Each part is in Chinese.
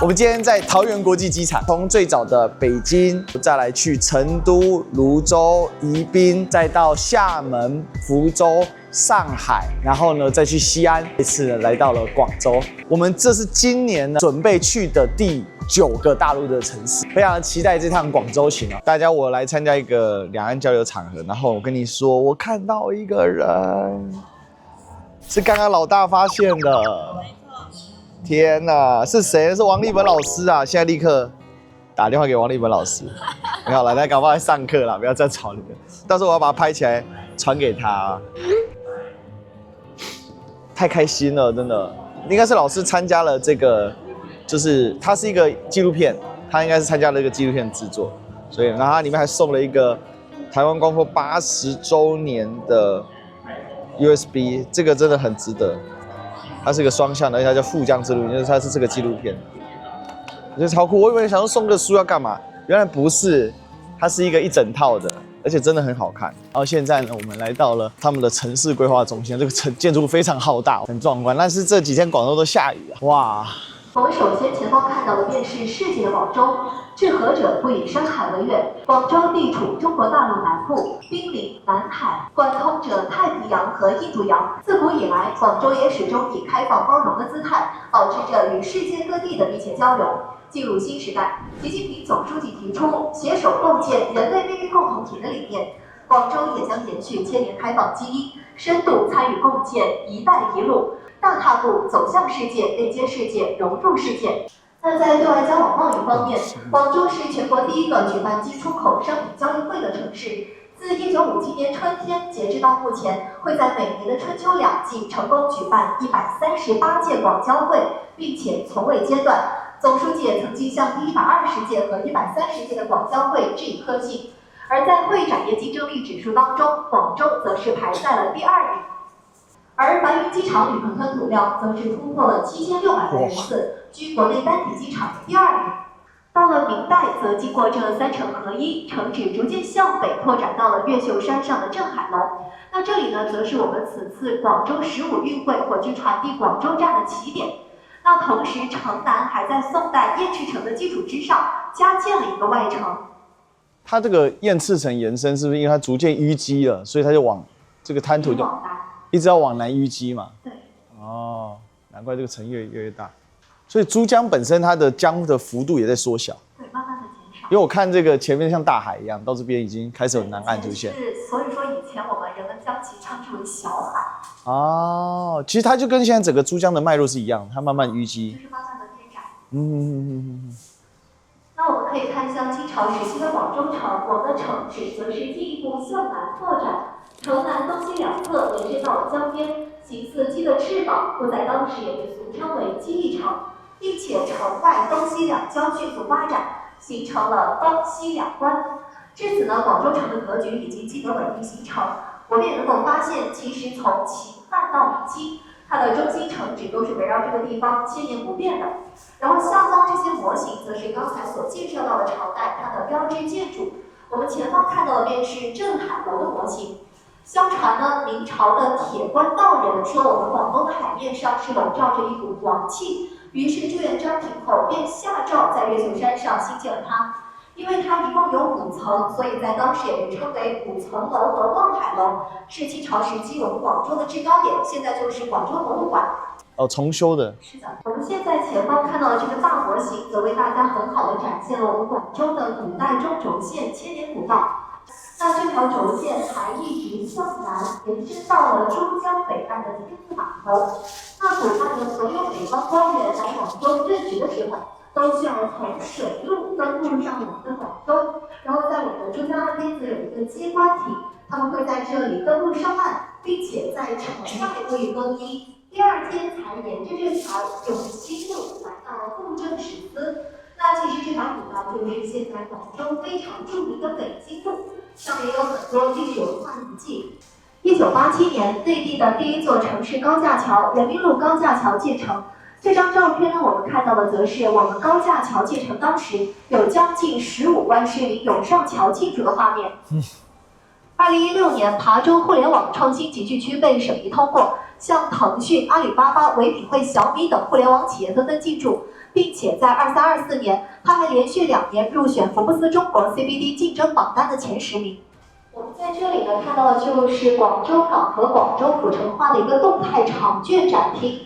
们今天在桃园国际机场，从最早的北京，再来去成都、泸州、宜宾，再到厦门、福州、上海，然后呢再去西安，这次呢来到了广州。我们这是今年呢准备去的第9个大陆的城市，非常期待这趟广州行啊！大家，我来参加一个两岸交流场合，然后我跟你说，我看到一个人，是刚刚老大发现的。天哪，是谁？是王立本老师啊！现在立刻打电话给王立本老师。没有，来赶快来上课啦，不要再吵了。到时候我要把它拍起来传给他。太开心了，真的。应该是老师参加了这个，就是它是一个纪录片，他应该是参加了一个纪录片制作，所以然后它里面还送了一个台湾光复80周年的 USB， 这个真的很值得。它是个双向的，而且它叫富江之路，就是它是这个纪录片，我觉得超酷。我以为想说送个书要干嘛，原来不是，它是一整套的，而且真的很好看。然后现在呢，我们来到了他们的城市规划中心，这个建筑物非常浩大，很壮观。但是这几天广州都下雨啊，哇！我们首先前方看到的便是世界的广州，治河者不以山海为远。广州地处中国大陆南部，濒临南海，贯通着太平洋和印度洋。自古以来，广州也始终以开放包容的姿态，保持着与世界各地的密切交流。进入新时代，习近平总书记提出携手构建人类命运共同体的理念，广州也将延续千年开放基因，深度参与共建“一带一路”。大踏步走向世界，链接世界，融入世界。那在对外交往贸易方面，广州是全国第一个举办进出口商品交易会的城市。自1957年春天截至到目前，会在每年的春秋两季成功举办138届广交会，并且从未间断。总书记也曾经向第120届和130届的广交会致以贺信。而在会展业竞争力指数当中，广州则是排在了第2名。而白云机场铝硼土料则是突破了7600个人次，居国内单体机场的第2名。到了明代，则经过这3城合一，城址逐渐向北拓展到了越秀山上的镇海楼。那这里呢，则是我们此次广州15运会火炬传递广州站的起点。那同时，城南还在宋代燕赤城的基础之上，加建了一个外城。它这个燕赤城延伸，是不是因为它逐渐淤积了，所以它就往这个滩涂就一直要往南淤积嘛？对。哦，难怪这个城越来越大。所以珠江本身它的江的幅度也在缩小。对，慢慢的减少。因为我看这个前面像大海一样，到这边已经开始有南岸出现。是，所以说以前我们人们将其称之为小海。哦，其实它就跟现在整个珠江的脉络是一样，它慢慢淤积。就是慢慢的变窄。那我们可以看向清朝时期的广州城，我们的城址则是进一步向南拓展。城南东西两侧延伸到了江边，形似鸡的翅膀，故在当时也被俗称为鸡翼城，并且城外东西两郊迅速发展，形成了东西两关。至此呢，广州城的格局已经既得稳定形成。我们也能够发现，其实从秦汉到明清，它的中心城址都是围绕这个地方千年不变的。然后下方这些模型，则是刚才所介绍到的朝代它的标志建筑。我们前方看到的便是镇海楼的模型。相传呢，明朝的铁官道人说，我们广东的海面上是笼罩着一股王气，于是朱元璋听后便下诏在越秀山上兴建了它。因为它一共有5层，所以在当时也被称为5层楼和望海楼，是清朝时期我们广州的制高点，现在就是广州博物馆。哦，重修的。是的，我们现在前方看到的这个大模型，则为大家很好的展现了我们广州的古代中轴线千年古道。那这条轴线还一直向南延伸到了珠江北岸的天字码头。那古代的所有北方官员来广州任职的时候，都需要从水路登陆上我们的广州，然后在我们的珠江岸边则有一个接官亭，他们会在这里登陆上岸，并且在城外过于更衣。第2天才沿着这条永兴路来到布政使司。那其实这条古道就是现在广州非常著名的北京路，上面有很多历史文化遗迹。1987年，内地的第1座城市高架桥——人民路高架桥建成。这张照片呢，我们看到的则是我们高架桥建成当时有将近15万市民涌上桥庆祝的画面。2016年，琶洲互联网创新集聚区被审议通过，像腾讯、阿里巴巴、唯品会、小米等互联网企业纷纷进驻。并且在23-24年，它还连续2年入选福布斯中国 CBD 竞争榜单的前10名。我们在这里呢看到的就是广州港和广州府城化的一个动态场券展厅。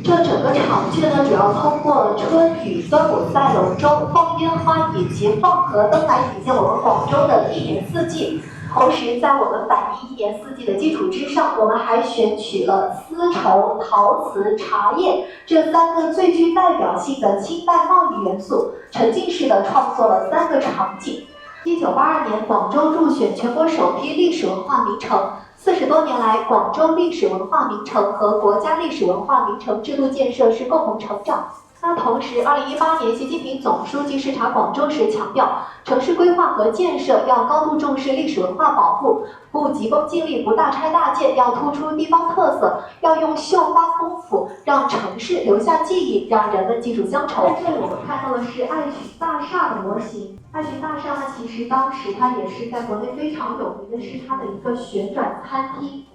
这整个场券呢，主要通过春雨、端午赛、龙舟、放烟花以及放河灯来体现我们广州的1年4季。同时，在我们百年1年4季的基础之上，我们还选取了丝绸、陶瓷、茶叶这3个最具代表性的清代贸易元素，沉浸式的创作了3个场景。1982年，广州入选全国首批历史文化名城。40多年来，广州历史文化名城和国家历史文化名城制度建设是共同成长。那同时，2018年，习近平总书记视察广州时强调，城市规划和建设要高度重视历史文化保护，不急功近利，不大拆大建，要突出地方特色，要用绣花功夫让城市留下记忆，让人们记住乡愁。在这里我们看到的是爱群大厦的模型。爱群大厦呢，其实当时它也是在国内非常有名的，是它的一个旋转餐厅。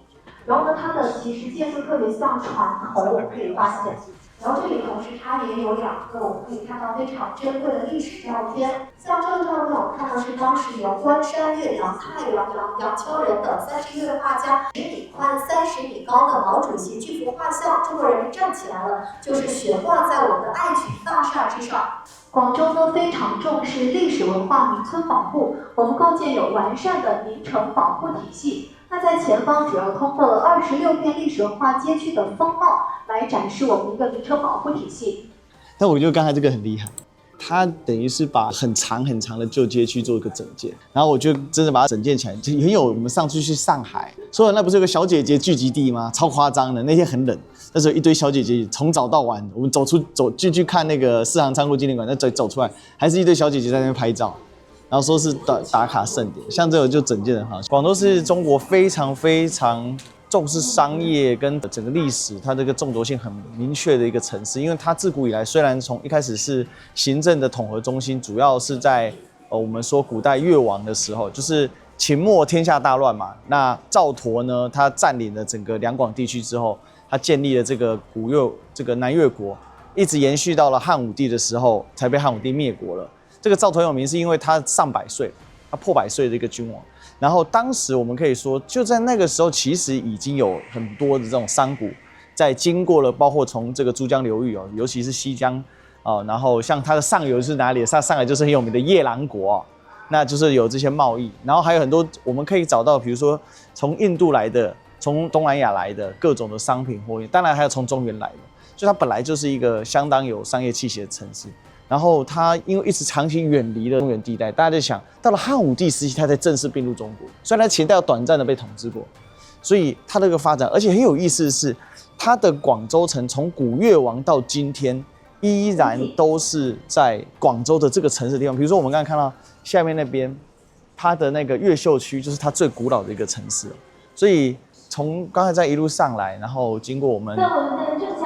然后呢，它的其实建筑特别像船头，我们可以发现。然后这里同时它也有2个我们可以看到非常珍贵的历史照片，像这个照片我们看到是当时由关山月、杨太郎、杨秋人等31位画家10米宽、30米高的毛主席巨幅画像《中国人民站起来了》就是悬挂在我们的爱群大厦之上。广州呢非常重视历史文化名村保护，我们构建有完善的名城保护体系。那在前方主要通过了26片历史文化街区的风貌来展示我们一个名城保护体系。但我觉得刚才这个很厉害，它等于是把很长很长的旧街区做一个整建，然后我就真的把它整建起来，就很有我们上次去上海，说那不是有个小姐姐聚集地吗？超夸张的，那天很冷，那时候一堆小姐姐从早到晚，我们进去看那个四行仓库纪念馆，那走出来还是一堆小姐姐在那边拍照。然后说是打卡盛典，像这个就整件很好。广州是中国非常非常重视商业跟整个历史，它这个重轴性很明确的一个城市。因为它自古以来虽然从一开始是行政的统合中心，主要是在我们说古代越王的时候，就是秦末天下大乱嘛。那赵佗呢，他占领了整个两广地区之后，他建立了这个南越国，一直延续到了汉武帝的时候，才被汉武帝灭国了。这个赵佗有名是因为他上100岁，他破100岁的一个君王。然后当时我们可以说，就在那个时候，其实已经有很多的这种商贾在经过了，包括从这个珠江流域哦，尤其是西江哦，然后像它的上游是哪里？上海就是很有名的夜郎国哦，那就是有这些贸易。然后还有很多我们可以找到，比如说从印度来的、从东南亚来的各种的商品货运，当然还有从中原来的，所以它本来就是一个相当有商业气息的城市。然后他因为一直长期远离了中原地带，大家就想到了汉武帝时期，他才正式并入中国。虽然他前代有短暂的被统治过，所以他这个发展，而且很有意思的是，他的广州城从古越王到今天，依然都是在广州的这个城市的地方。比如说我们刚才看到下面那边，它的那个越秀区就是它最古老的一个城市。所以从刚才在一路上来，然后经过我们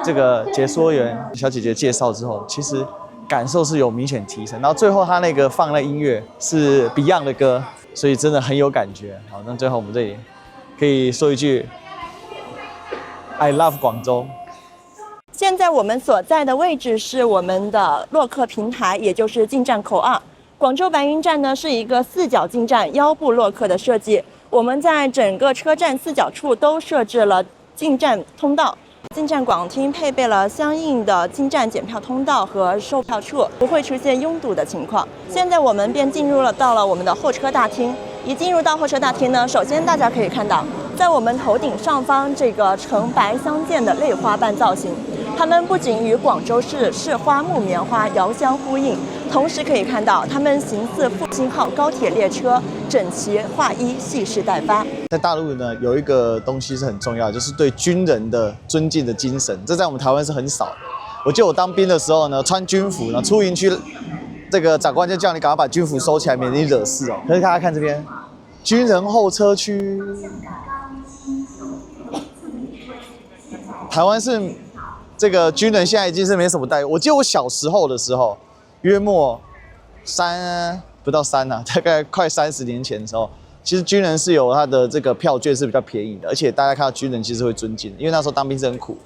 这个解说员小姐姐介绍之后，其实感受是有明显提升，然后最后他那个放的音乐是 Beyond 的歌，所以真的很有感觉。好，那最后我们这里可以说一句 I love 广州。现在我们所在的位置是我们的洛克平台，也就是进站口2。广州白云站呢是一个4角进站腰部洛克的设计，我们在整个车站4角处都设置了进站通道。进站广厅配备了相应的进站检票通道和售票处，不会出现拥堵的情况。现在我们便到了我们的候车大厅。一进入到候车大厅呢，首先大家可以看到，在我们头顶上方这个橙白相间的类花瓣造型，它们不仅与广州市市花木棉花遥相呼应，同时可以看到它们形似复兴号高铁列车，整齐划一，蓄势待发。在大陆呢，有一个东西是很重要，就是对军人的尊敬的精神，这在我们台湾是很少的。我记得我当兵的时候呢，穿军服呢，出营区，这个长官就叫你赶快把军服收起来，免得你惹事哦。可是大家看这边，军人候车区，台湾是这个军人现在已经是没什么待遇。我记得我小时候的时候，约莫不到3啊，大概快30年前的时候，其实军人是有他的这个票券是比较便宜的，而且大家看到军人其实会尊敬，因为那时候当兵是很苦。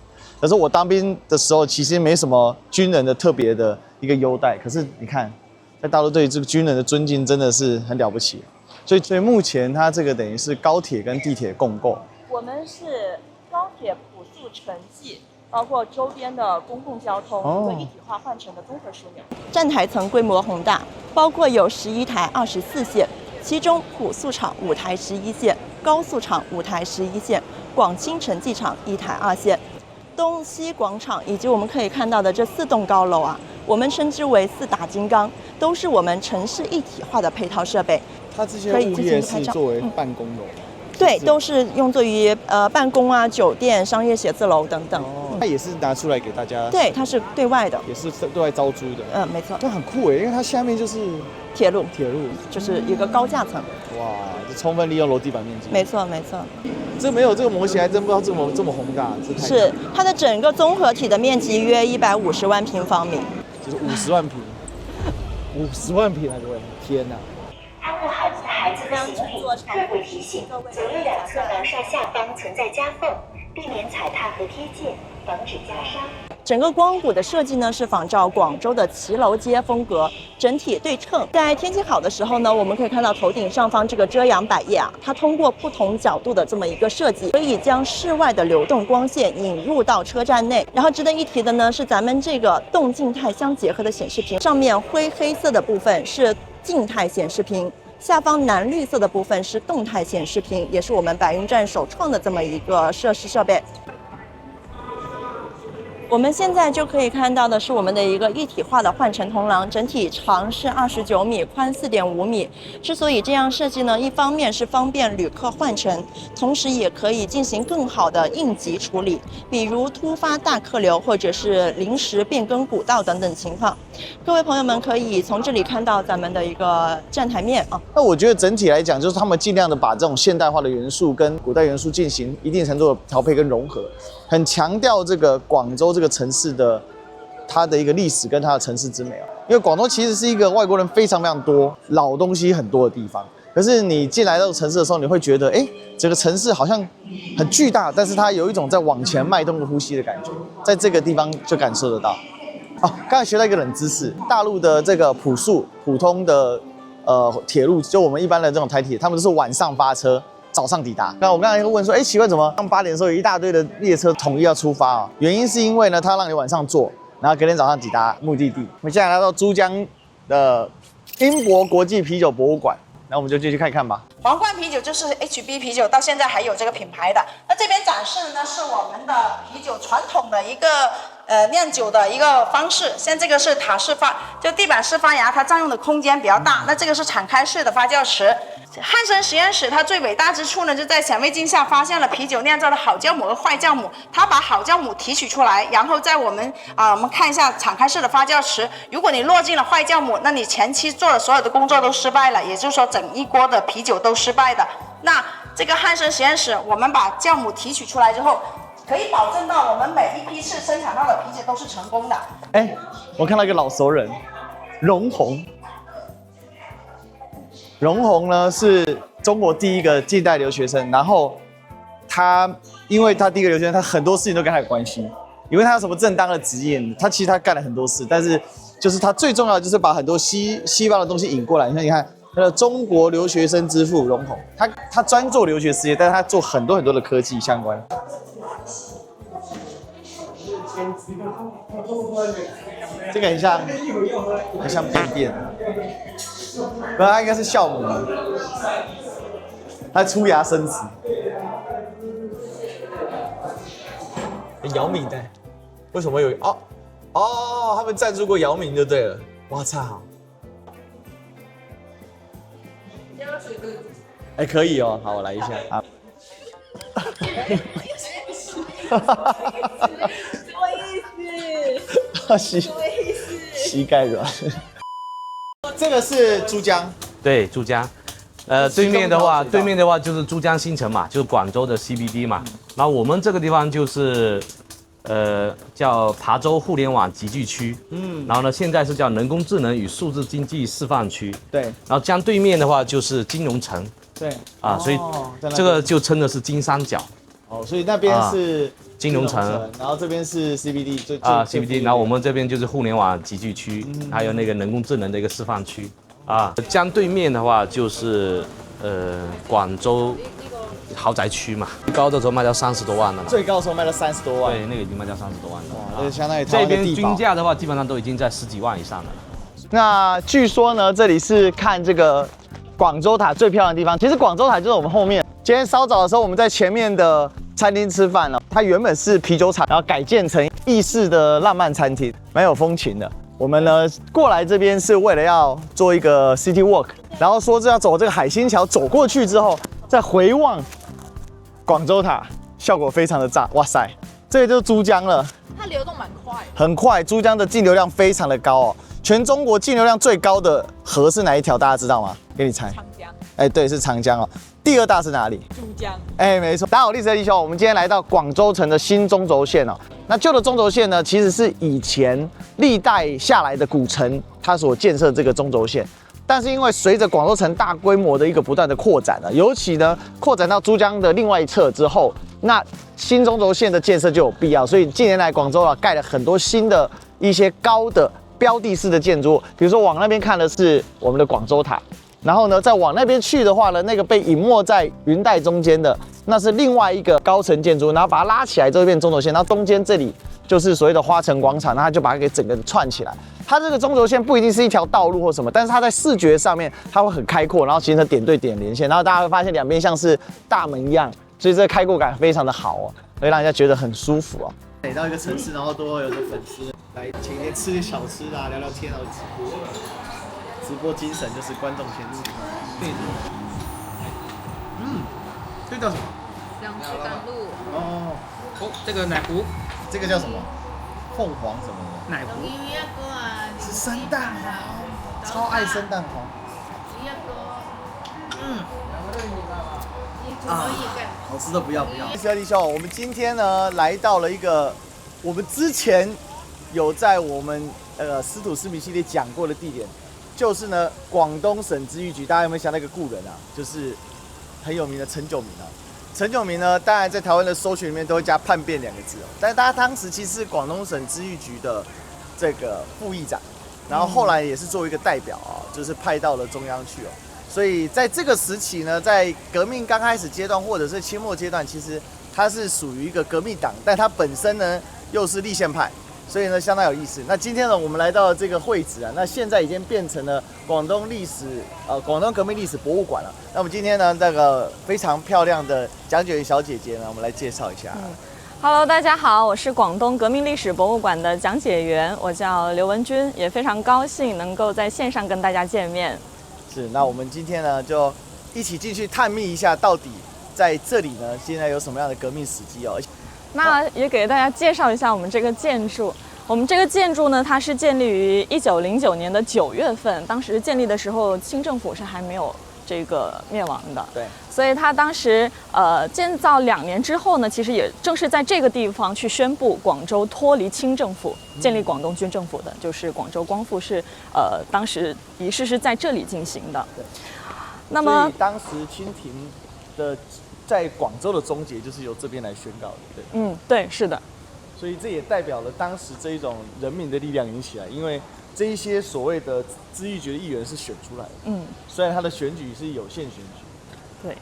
可是我当兵的时候，其实没什么军人的特别的一个优待。可是你看，在大陆对这个军人的尊敬真的是很了不起。所以目前它这个等于是高铁跟地铁共构。我们是高铁朴素城际，包括周边的公共交通一个一体化换乘的综合枢纽。站台层规模宏大，包括有11台24线，其中朴素场5台11线，高速场5台11线，广清城际场1台2线。东西广场以及我们可以看到的这4栋高楼啊，我们称之为4大金刚，都是我们城市一体化的配套设备。它这些物业是作为办公楼吗？对，都是用作于办公啊、酒店、商业写字楼等等。它也是拿出来给大家。对，它是对外的，也是对外招租的。没错。这很酷哎，因为它下面就是铁路，就是一个高架层。哇，这充分利用楼地板面积。没错，没错。这没有这个模型，还真不知道这么宏大。是它的整个综合体的面积约150万平方米，就是50万平，50万平啊，各位，天哪！安护好孩子的行李，特别提醒：左右两侧防晒下方存在夹缝，避免踩踏和贴界，防止夹伤。整个光谷的设计呢是仿照广州的骑楼街风格，整体对称。在天气好的时候呢，我们可以看到头顶上方这个遮阳百叶啊，它通过不同角度的这么一个设计，可以将室外的流动光线引入到车站内。然后值得一提的呢是咱们这个动静态相结合的显示屏，上面灰黑色的部分是静态显示屏，下方蓝绿色的部分是动态显示屏，也是我们白云站首创的这么一个设备。我们现在就可以看到的是我们的一个一体化的换乘通廊，整体长是29米，宽4.5米。之所以这样设计呢，一方面是方便旅客换乘，同时也可以进行更好的应急处理，比如突发大客流或者是临时变更古道等等情况。各位朋友们可以从这里看到咱们的一个站台面啊。那我觉得整体来讲，就是他们尽量的把这种现代化的元素跟古代元素进行一定程度的调配跟融合，很强调这个广州这个城市的它的一个历史跟它的城市之美啊。因为广州其实是一个外国人非常多、老东西很多的地方。可是你进来到城市的时候，你会觉得，这个城市好像很巨大，但是它有一种在往前脉动的呼吸的感觉，在这个地方就感受得到。刚才学到一个冷知识，大陆的这个普通的铁路，就我们一般的这种台铁，他们都是晚上发车，早上抵达。那我刚才问说，奇怪，怎么上8点的时候有一大堆的列车统一要出发啊？原因是因为呢，它让你晚上坐，然后隔天早上抵达目的地。我们现在来到珠江的英博国际啤酒博物馆，那我们就进去看看吧。皇冠啤酒就是 HB 啤酒，到现在还有这个品牌的。那这边展示的呢是我们的啤酒传统的一个酿酒的一个方式。像这个是塔式就地板式发芽，它占用的空间比较大。那这个是敞开式的发酵池。汉森实验室它最伟大之处呢，就在显微镜下发现了啤酒酿造的好酵母和坏酵母。它把好酵母提取出来，然后在我们看一下敞开式的发酵池。如果你落进了坏酵母，那你前期做的所有的工作都失败了，也就是说整一锅的啤酒都失败的。那这个汉森实验室，我们把酵母提取出来之后，可以保证到我们每一批次生产到的啤酒都是成功的。我看到一个老熟人，容闳。容闳呢是中国第一个近代留学生，然后因为他第一个留学生，他很多事情都跟他有关系，因为他有什么正当的职业，其实他干了很多事，但是就是他最重要的就是把很多西方的东西引过来。你看，他的中国留学生之父容闳，他专做留学事业，但是他做很多的科技相关。这个很像便便，不，它应该是酵母，它出芽生殖。姚明的，为什么有？他们赞助过姚明就对了。我操！可以哦，好，我来一下啊。什么意思？膝盖软。这个是珠江，对，珠江。对面的话就是珠江新城嘛，就是广州的 CBD 嘛。然后我们这个地方就是叫琶洲互联网集聚区，然后呢，现在是叫人工智能与数字经济示范区，对，然后江对面的话就是金融城，对，所以这个就称的是金三角。所以那边是金融城，然后这边是 CBD， CBD， 然后我们这边就是互联网集聚区，还有那个人工智能的一个示范区，江对面的话就是广州豪宅区嘛，高的时候卖到30多万了嘛，最高的时候卖到30多万，对，那个已经卖到30多万了，这相当于这边均价的话，基本上都已经在10几万以上了。那据说呢，这里是看这个广州塔最漂亮的地方。其实广州塔就是我们后面。今天稍早的时候，我们在前面的餐厅吃饭了。它原本是啤酒厂，然后改建成意式的浪漫餐厅，蛮有风情的。我们呢过来这边是为了要做一个 city walk， 然后说是要走这个海心桥，走过去之后再回望广州塔，效果非常的炸。哇塞，这个就是珠江了，它流动蛮快，很快。珠江的净流量非常的高哦。全中国净流量最高的河是哪一条？大家知道吗？给你猜。长江。对，是长江哦。第二大是哪里？珠江。没错。大家好，历史的弟兄，我们今天来到广州城的新中轴线哦。那旧的中轴线呢，其实是以前历代下来的古城它所建设这个中轴线。但是因为随着广州城大规模的一个不断的扩展呢，尤其呢扩展到珠江的另外一侧之后，那新中轴线的建设就有必要。所以近年来广州盖了很多新的一些高的标的式的建筑物，比如说往那边看的是我们的广州塔。然后呢，再往那边去的话呢，那个被隐没在云带中间的，那是另外一个高层建筑，然后把它拉起来之后变中轴线，然后中间这里就是所谓的花城广场，那它就把它给整个串起来。它这个中轴线不一定是一条道路或什么，但是它在视觉上面它会很开阔，然后形成点对点连线，然后大家会发现两边像是大门一样，所以这个开阔感非常的好哦，会让人家觉得很舒服哦。每到一个城市，然后都会有的粉丝来前天吃点小吃啊，聊聊天啊，直播。直播精神就是观众先入场。对。这叫什么？杨枝甘露。哦，这个奶糊，这个叫什么？凤凰什么的？奶糊是生蛋黄，超爱生蛋黄。好吃的不要。弟兄，我们今天呢来到了一个我们之前有在我们司徒思明系列讲过的地点。就是呢，广东省知育局，大家有没有想到一个故人啊？就是很有名的陈炯明啊。陈炯明呢，当然在台湾的搜寻里面都会加叛变2个字哦。但是他当时其实是广东省知育局的这个副议长，然后后来也是作为一个代表啊，就是派到了中央去哦。所以在这个时期呢，在革命刚开始阶段或者是清末阶段，其实他是属于一个革命党，但他本身呢又是立宪派。所以呢，相当有意思。那今天呢，我们来到这个会址啊，那现在已经变成了广东革命历史博物馆了。那我们今天呢，这个非常漂亮的讲解员小姐姐呢，我们来介绍一下。Hello， 大家好，我是广东革命历史博物馆的讲解员，我叫刘文君，也非常高兴能够在线上跟大家见面。是，那我们今天呢，就一起进去探秘一下，到底在这里呢，现在有什么样的革命史迹哦。那也给大家介绍一下我们这个建筑。我们这个建筑呢，它是建立于1909年的9月份。当时建立的时候，清政府是还没有这个灭亡的。对。所以它当时建造2年之后呢，其实也正是在这个地方去宣布广州脱离清政府，建立广东军政府的，就是广州光复是当时仪式是在这里进行的。对。那么所以当时清廷的。在广州的终结就是由这边来宣告的，对。对，是的。所以这也代表了当时这一种人民的力量引起来，因为这一些所谓的知育局的议员是选出来的，虽然他的选举是有限选举，对。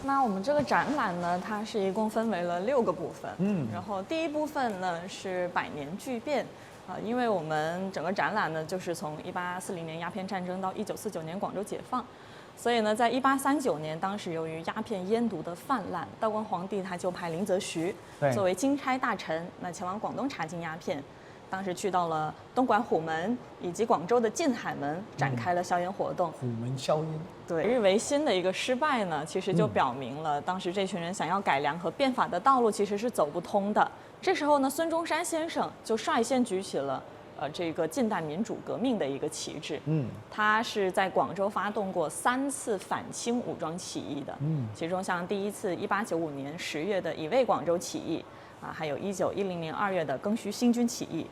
那我们这个展览呢，它是一共分为了6个部分，然后第一部分呢是100年巨变。因为我们整个展览呢，就是从1840年鸦片战争到1949年广州解放，所以呢，在1839年，当时由于鸦片烟毒的泛滥，道光皇帝他就派林则徐作为钦差大臣，那前往广东查禁鸦片。当时去到了东莞虎门以及广州的禁海门，展开了硝烟活动。虎门硝烟。对，日维新的一个失败呢，其实就表明了当时这群人想要改良和变法的道路其实是走不通的。这时候呢，孙中山先生就率先举起了这个近代民主革命的一个旗帜。它是在广州发动过3次反清武装起义的。其中像第一次1895年10月的乙未广州起义还有1910年2月的庚戌新军起义。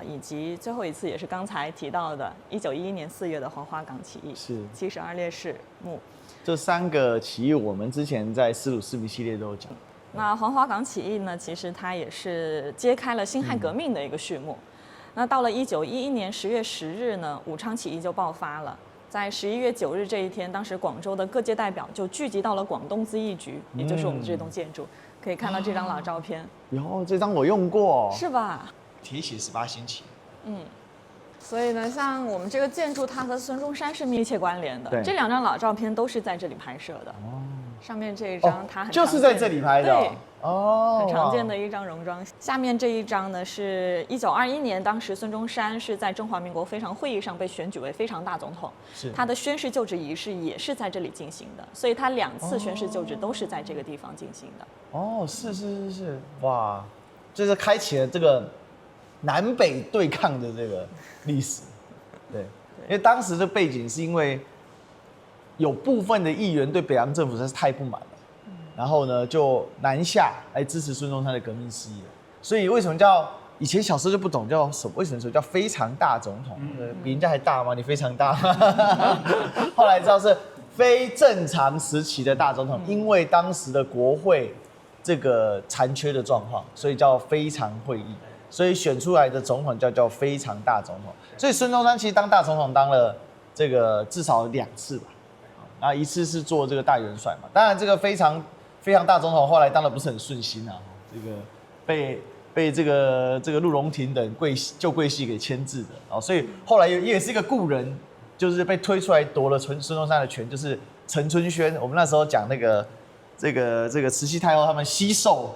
以及最后一次也是刚才提到的1911年4月的黄花岗起义。是72烈士墓。这3个起义，我们之前在丝鲁士兵系列都有讲。那黄花岗起义呢，其实它也是揭开了辛亥革命的一个序幕。那到了1911年10月10日呢，武昌起义就爆发了。在11月9日这一天，当时广州的各界代表就聚集到了广东咨议局，也就是我们这栋建筑。可以看到这张老照片。哟，这张我用过，是吧？铁血18星旗。所以呢，像我们这个建筑，它和孙中山是密切关联的。对，这2张老照片都是在这里拍摄的。上面这一张它很就是在这里拍的。对，很常见的一张戎装。下面这一张呢，是1921年，当时孙中山是在中华民国非常会议上被选举为非常大总统，他的宣誓就职仪式也是在这里进行的，所以他2次宣誓就职都是在这个地方进行的。是，哇，就是开启了这个南北对抗的这个历史。对，因为当时的背景是因为有部分的议员对北洋政府实在是太不满了，然后呢就南下来支持孙中山的革命事业。所以为什么叫以前小时候就不懂叫什么？为什么说叫非常大总统？比人家还大吗？你非常大。后来知道是非正常时期的大总统，因为当时的国会这个残缺的状况，所以叫非常会议。所以选出来的总统叫非常大总统。所以孙中山其实当大总统当了这个至少2次吧。然后1次是做这个大元帅嘛，当然这个非常大总统后来当的不是很顺心啊，这个被这个陆荣廷等旧贵系给牵制的，所以后来也是一个故人，就是被推出来夺了孙中山的权，就是陈春轩。我们那时候讲那个这个慈禧太后他们西狩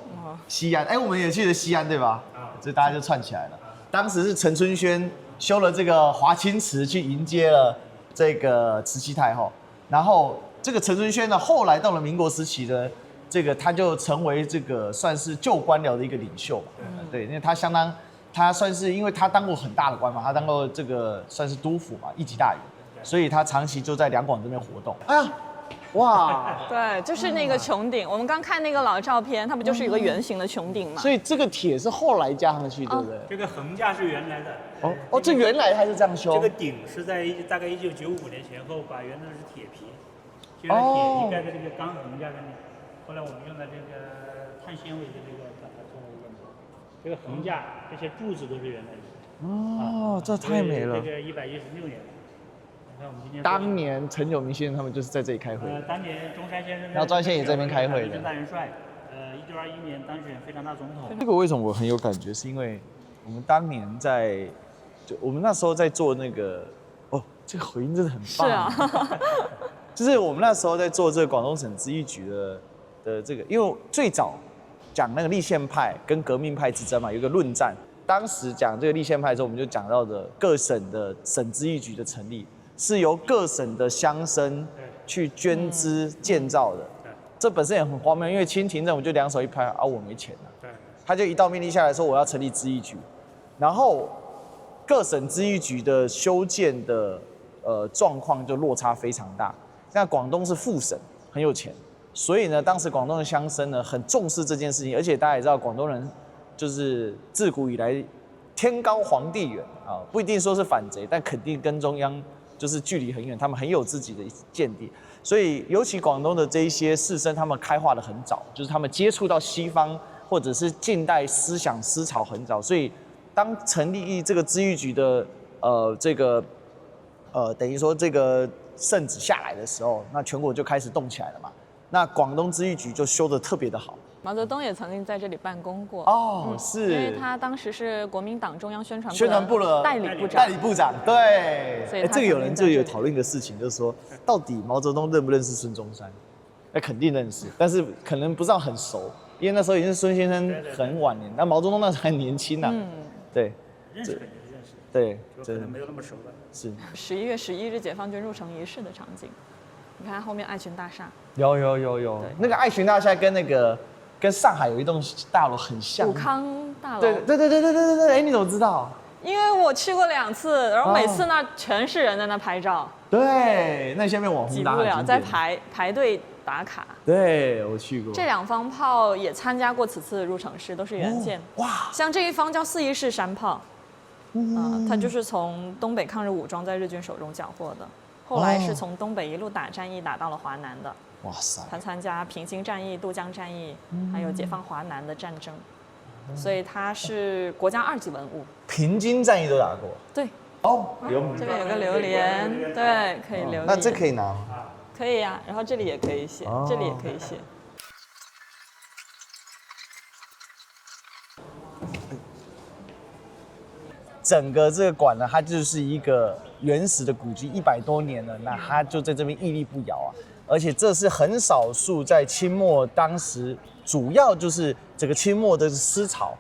西安，我们也去了西安对吧？所以大家就串起来了。当时是陈春轩修了这个华清池去迎接了这个慈禧太后。然后这个陈春轩呢，后来到了民国时期呢，这个他就成为这个算是旧官僚的一个领袖吧。对，因为他算是因为他当过很大的官嘛，他当过这个算是督府嘛，1级大员，所以他长期就在两广这边活动。哎呀，哇，对，就是那个穹顶。我们刚看那个老照片，它不就是有个圆形的穹顶吗？所以这个铁是后来加上去，对不对？这个横架是原来的。这原来它是这样修。这个顶是在大概1995年前后把原来的是铁皮，现在铁皮盖在这个钢横架上面。后来我们用了这个碳纤维的这个把它做了一个模。这个横架这些柱子都是原来的。这太美了。这个116年。你看我们今天。当年陈炯明先生他们就是在这里开会。当年中山先生。然后专线也在这边开会的。大元帅，1921年当选非常大总统。这个为什么我很有感觉？是因为我们当年我们那时候在做那个，这个回音真的很棒。是啊，就是我们那时候在做这个广东省咨议局的这个，因为最早讲那个立宪派跟革命派之争嘛，有一个论战。当时讲这个立宪派的时候，我们就讲到的各省的省咨议局的成立，是由各省的乡绅去捐资建造的。这本身也很荒谬，因为清廷政府就2手一拍我没钱他就一道命令下来说我要成立咨议局，然后各省咨议局的修建的状况就落差非常大。像广东是副省，很有钱，所以呢，当时广东的乡绅呢很重视这件事情，而且大家也知道，广东人就是自古以来天高皇帝远不一定说是反贼，但肯定跟中央就是距离很远，他们很有自己的见地。所以尤其广东的这一些士绅，他们开化的很早，就是他们接触到西方或者是近代思想思潮很早，所以当成立这个咨议局的等于说这个圣旨下来的时候，那全国就开始动起来了嘛。那广东咨议局就修得特别的好。毛泽东也曾经在这里办公过是，因为他当时是国民党中央宣传部的代理部长，对。所以这个有人就有讨论一个事情，就是说到底毛泽东认不认识孙中山？肯定认识，但是可能不知道很熟，因为那时候已经是孙先生很晚年，但毛泽东那时候还年轻对，认识肯定是认识，对，可能没有那么熟了。是11月11日解放军入城仪式的场景，你看后面爱群大厦，有，那个爱群大厦跟上海有一栋大楼很像，武康大楼。对，你怎么知道？因为我去过2次，然后每次那全是人在那拍照，对，那下面网红挤不了，打卡景点在排队打卡。对，我去过。这2方炮也参加过此次的入城式，都是原件。哇，像这一方叫4·1式山炮，它就是从东北抗日武装在日军手中缴获的，后来是从东北一路打战役打到了华南的。哇塞！他参加平津战役、渡江战役，还有解放华南的战争，所以它是国家2级文物。平津战役都打过。对。哦，这边有个榴莲，对，可以榴莲。那这可以拿吗？可以呀，然后这里也可以写，这里也可以写。整个这个馆呢，它就是一个原始的古迹，100多年了，那它就在这边屹立不摇啊。而且这是很少数在清末当时，主要就是这个清末的思潮，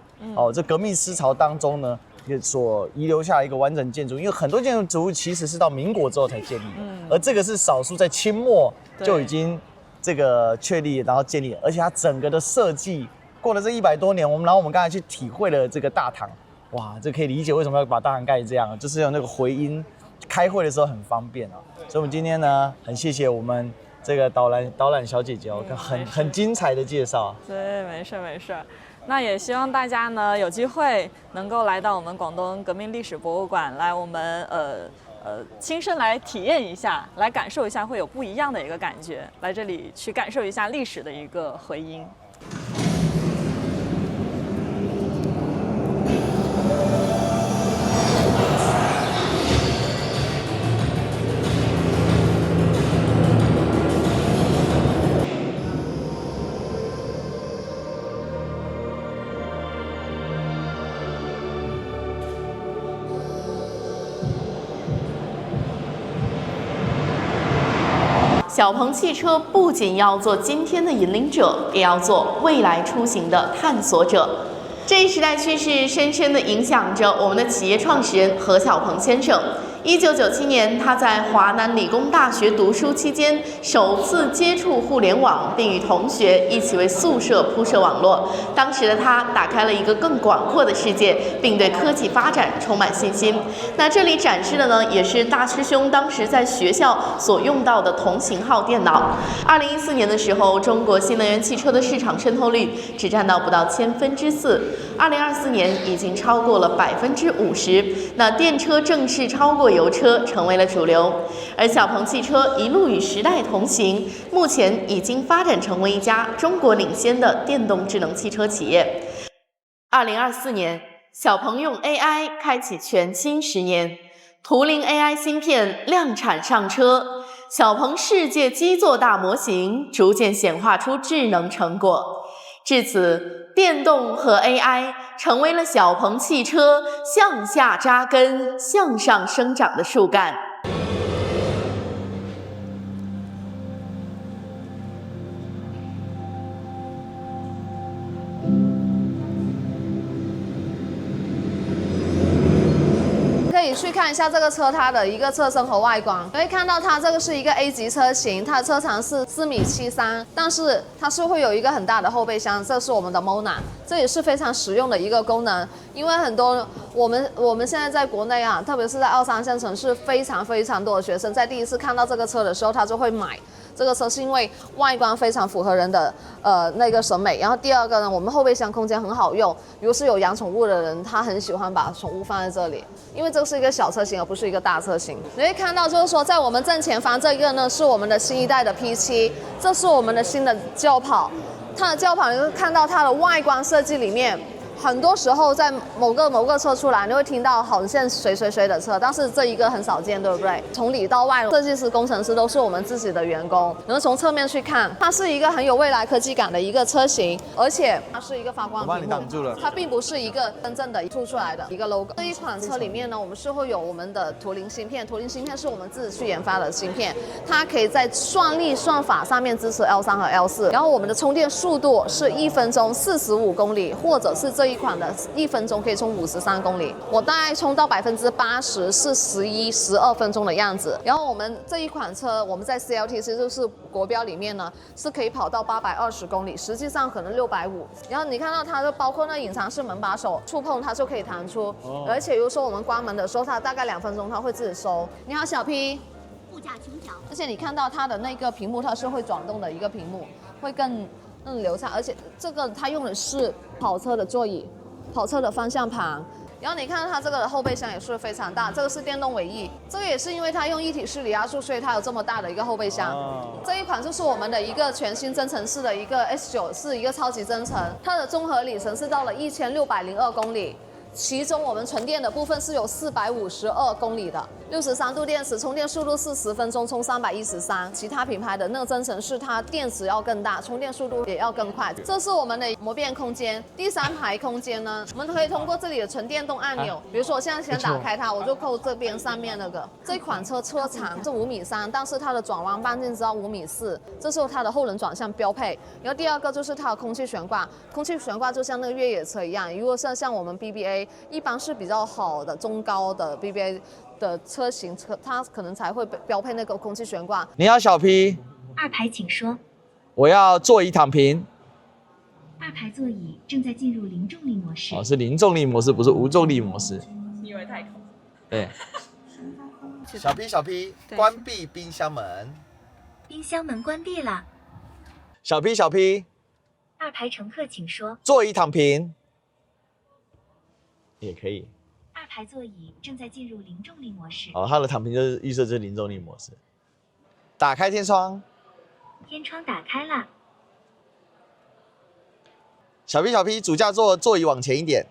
这革命思潮当中呢，所遗留下一个完整建筑。因为很多建筑物其实是到民国之后才建立的，而这个是少数在清末就已经这个确立，然后建立，而且它整个的设计过了这100多年，然后我们刚才去体会了这个大堂，哇，这可以理解为什么要把大堂盖这样，就是有那个回音，开会的时候很方便啊。所以我们今天呢，很谢谢我们这个导览小姐姐，很精彩的介绍。对，没事。那也希望大家呢有机会能够来到我们广东革命历史博物馆，来我们亲身来体验一下，来感受一下，会有不一样的一个感觉。来这里去感受一下历史的一个回音。小鹏汽车不仅要做今天的引领者，也要做未来出行的探索者。这一时代趋势深深地影响着我们的企业创始人何小鹏先生。1997年，他在华南理工大学读书期间，首次接触互联网，并与同学一起为宿舍铺设网络。当时的他打开了一个更广阔的世界，并对科技发展充满信心。那这里展示的呢，也是大师兄当时在学校所用到的同型号电脑。2014年的时候，中国新能源汽车的市场渗透率只占到不到4%，2024年已经超过了50%。那电车正式超过油车，成为了主流。而小鹏汽车一路与时代同行，目前已经发展成为一家中国领先的电动智能汽车企业。2024年，小鹏用 AI 开启全新10年，图灵 AI 芯片量产上车，小鹏世界基座大模型逐渐显化出智能成果。至此，电动和 AI 成为了小鹏汽车向下扎根、向上生长的树干。可以去看一下这个车它的一个车身和外观，可以看到它这个是一个 A 级车型，它的车长是4.73米，但是它是会有一个很大的后备箱，这是我们的 Mona， 这也是非常实用的一个功能，因为很多我们现在在国内啊，特别是在2、3线城市，非常多的学生在第一次看到这个车的时候，他就会买。这个车是因为外观非常符合人的那个审美，然后第二个呢，我们后备箱空间很好用，如果是有养宠物的人，他很喜欢把宠物放在这里，因为这是一个小车型，而不是一个大车型。你会看到就是说，在我们正前方这个呢是我们的新一代的 P7， 这是我们的新的轿跑，它的轿跑你会看到它的外观设计里面。很多时候在某个车出来，你会听到好像谁的车，但是这一个很少见，对不对？从里到外，设计师、工程师都是我们自己的员工。然后从侧面去看，它是一个很有未来科技感的一个车型，而且它是一个发光屏幕，我帮你挡住了。它并不是一个真正的凸出来的一个 logo。这一款车里面呢，我们是会有我们的图灵芯片，图灵芯片是我们自己去研发的芯片，它可以在算力算法上面支持 L3和 L4，然后我们的充电速度是1分钟45公里，或者是这一款的1分钟可以冲53公里，我大概冲到80%是11、12分钟的样子。然后我们这一款车，我们在 CLTC 就是国标里面呢，是可以跑到820公里，实际上可能650。然后你看到它的包括那隐藏式门把手，触碰它就可以弹出，而且有时候我们关门的时候，它大概2分钟它会自己收。你好，小 P。副驾倾角，而且你看到它的那个屏幕，它是会转动的一个屏幕，会更流畅。而且这个它用的是跑车的座椅，跑车的方向盘。然后你看到它这个的后备箱也是非常大，这个是电动尾翼，这个也是因为它用一体式离压缩，所以它有这么大的一个后备箱。这一款就是我们的一个全新增程式的一个 S9，是一个超级增程，它的综合里程是到了1602公里。其中我们纯电的部分是有452公里的，63度电池，充电速度是10分钟充313。其他品牌的那个增程式，它电池要更大，充电速度也要更快。这是我们的魔变空间，第3排空间呢，我们可以通过这里的纯电动按钮，比如说我现在先打开它，我就扣这边上面那个。这款车车长是5.3米，但是它的转弯半径只要5.4米，这是它的后轮转向标配。然后第2个就是它的空气悬挂，空气悬挂就像那个越野车一样，如果像我们 BBA。一般是比较好的中高的 BBA 的车型，它可能才会标配那个空气悬挂。你好，小 P。2排请说。我要座椅躺平。2排座椅正在进入零重力模式。哦，是零重力模式，不是无重力模式。你以为太空？对。小 P， 关闭冰箱门。冰箱门关闭了。小 P。2排乘客请说。座椅躺平。也可以。2排座椅正在进入零重力模式。哦，它的躺平就是预设就是零重力模式。打开天窗。天窗打开了。小 P， 主驾座椅往前一点。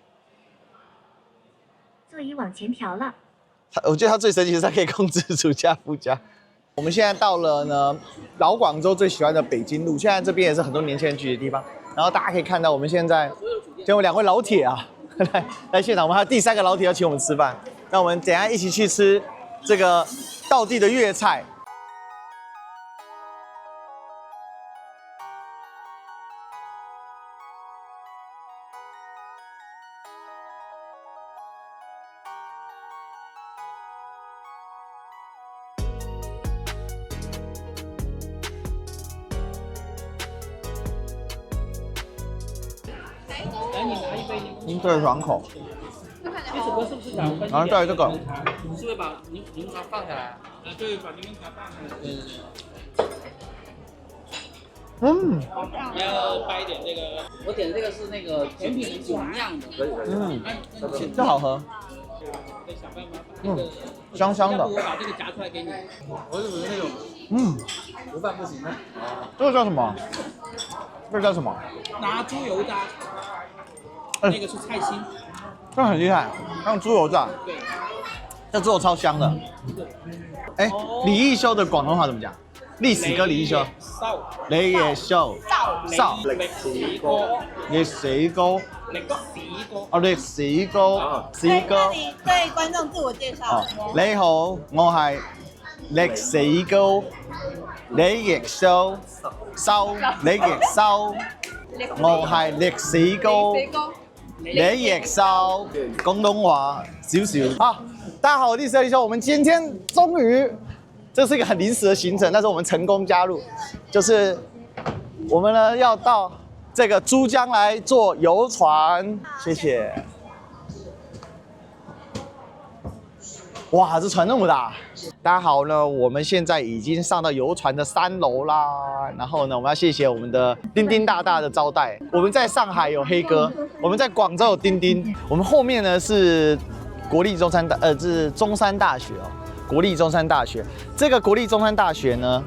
座椅往前调了。我觉得它最神奇的是它可以控制主驾、副驾。我们现在到了呢老广州最喜欢的北京路，现在这边也是很多年轻人聚的地方。然后大家可以看到，我们现在就有2位老铁啊。来现场，我们还有第3个老铁要请我们吃饭，那我们等一下一起去吃这个道地的粤菜。对，爽口。然后再来这个，是不是把柠檬茶放下来？对，把柠檬茶放下来。你要掰一点这个。我点这个是那个甜品永酿的。这好喝。香香的。我把这个夹出来给你。我是属于那种无饭不行的。这个叫什么？拿猪油渣。那个是菜心。这很厉害，用猪油炸。对。这猪肉超香的。哎，李易修的广东话怎么讲？历史歌李易修。李易修。歷史歌。哦，歷史歌。对观众自我介绍。你好，我係歷史歌李易修。李易修。我係歷史歌。李易修，廣東話少少。好，大家好，我是歷史修。我們今天終於，這是一個很臨時的行程，但是我們成功加入，就是我們呢要到這個珠江來坐遊船，謝謝。哇，這船那麼大！大家好呢，我們現在已經上到遊船的3樓啦。然後呢，我們要謝謝我們的叮叮大大的招待。我們在上海有黑哥，我們在廣州有叮叮。我們後面呢是國立中山是中山大學哦，國立中山大學。這個國立中山大學呢，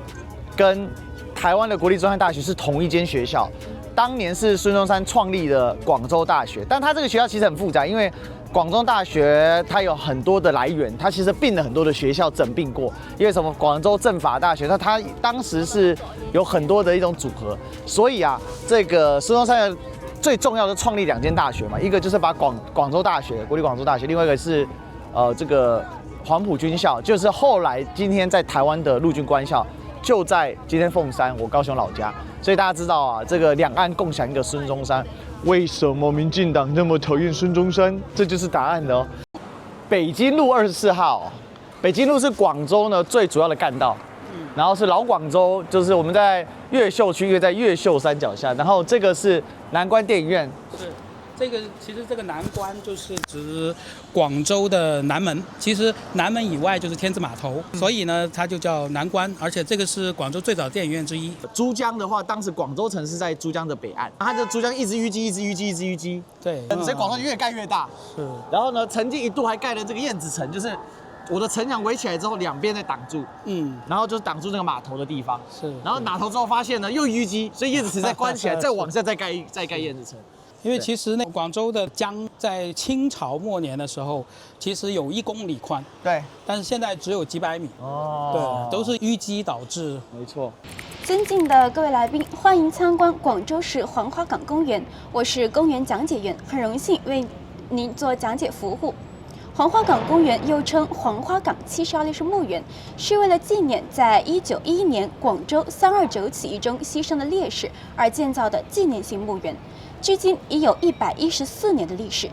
跟台灣的國立中山大學是同一間學校。當年是孫中山創立的廣州大學，但它這個學校其實很複雜，因為廣州大學它有很多的來源，它其實併了很多的學校整併過。因為什麼？廣州政法大學，它當時是有很多的一種組合，所以啊，這個孫中山最重要的創立2間大學嘛，一個就是把廣州大學，國立廣州大學，另外一個是這個黃埔軍校，就是後來今天在台灣的陸軍官校。就在今天凤山，我高雄老家，所以大家知道啊，这个两岸共享一个孙中山。为什么民进党那么讨厌孙中山？这就是答案的哦。北京路24号，北京路是广州呢最主要的干道，然后是老广州，就是我们在越秀区，因为在越秀山脚下，然后这个是南关电影院。是。其实这个南关就是指广州的南门，其实南门以外就是天字码头，所以呢它就叫南关，而且这个是广州最早的电影院之一。珠江的话，当时广州城是在珠江的北岸，它的珠江一直淤积，对，所以广州越盖越大。是。然后呢，曾经一度还盖了这个燕子城，就是我的城墙围起来之后，两边再挡住，然后就是挡住那个码头的地方。是。然后码头之后发现呢又淤积，所以燕子城再关起来，再往下再盖燕子城。因为其实广州的江在清朝末年的时候，其实有1公里宽，对，但是现在只有几百米，对，都是淤积导致。没错。尊敬的各位来宾，欢迎参观广州市黄花岗公园，我是公园讲解员，很荣幸为您做讲解服务。黄花岗公园又称黄花岗72烈士墓园，是为了纪念在1911年广州3·2九起义中牺牲的烈士而建造的纪念性墓园。距今已有114年的历史。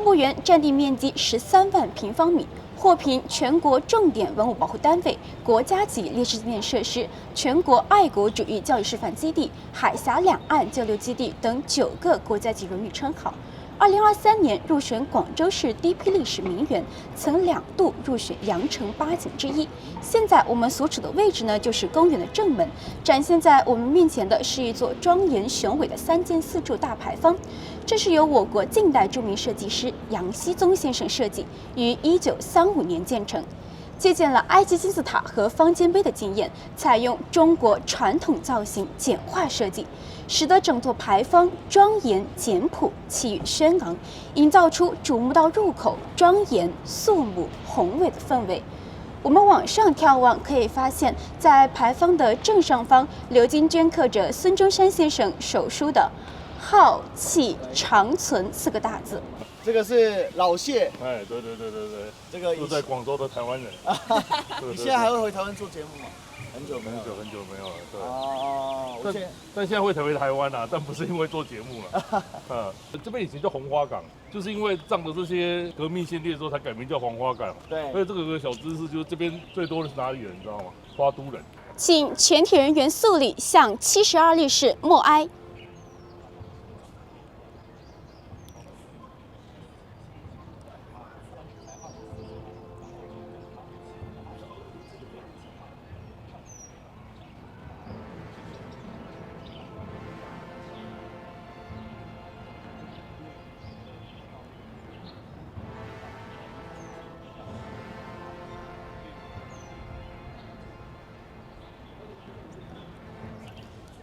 墓园占地面积13万平方米，获评全国重点文物保护单位、国家级烈士纪念设施、全国爱国主义教育示范基地、海峡两岸交流基地等9个国家级荣誉称号。2023年入选广州市第一批历史名园，曾2度入选羊城8景之一。现在我们所处的位置呢，就是公园的正门。展现在我们面前的是一座庄严雄伟的3间4柱大牌坊，这是由我国近代著名设计师杨锡宗先生设计，于1935年建成。借鉴了埃及金字塔和方尖碑的经验，采用中国传统造型简化设计，使得整座牌坊庄严简朴、气宇轩昂，营造出瞩目到入口、庄严肃穆、宏伟的氛围。我们往上眺望，可以发现，在牌坊的正上方，鎏金镌刻着孙中山先生手书的“浩气长存”4个大字。这个是老谢，哎，对，这个住在广州的台湾人。你现在还会回台湾做节目吗？很久没有了，对。哦，但现在会回台湾啊，但不是因为做节目了。这边以前叫红花岗，就是因为仗着这些革命先烈之后才改名叫黄花岗。对。而且这个有个小知识，就是这边最多的是哪里人，你知道吗？花都人。请全体人员肃立，向72烈士默哀。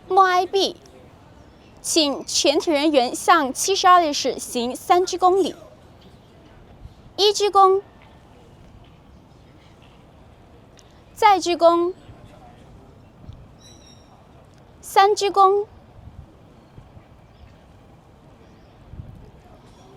默哀毕，请全体人员向72烈士行3鞠躬礼。1鞠躬，再鞠躬，3鞠躬，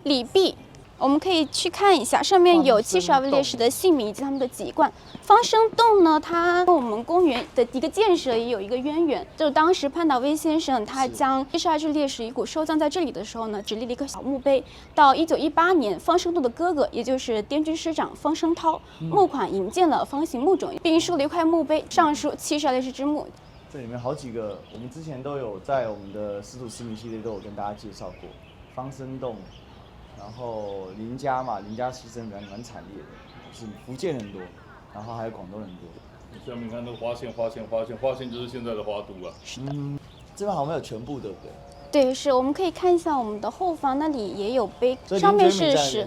礼毕。我们可以去看一下，上面有72位烈士的姓名以及他们的籍贯。方生洞呢，它跟我们公园的一个建设也有一个渊源，就是当时潘达威先生他将72具烈士遗骨收葬在这里的时候呢，只立了一个小墓碑。到1918年，方生洞的哥哥，也就是滇军师长方声涛，募款营建了方形墓冢，并竖了一块墓碑，上书72烈士之墓。这里面好几个，我们之前都有在我们的师徒失明系列都有跟大家介绍过，方生洞。然后林家嘛，林家牺牲蛮惨烈的，就是福建人多，然后还有广东人多。下面看那个花县就是现在的花都啊。这边好像没有全部，对不对？对，是，我们可以看一下我们的后方，那里也有碑，上面是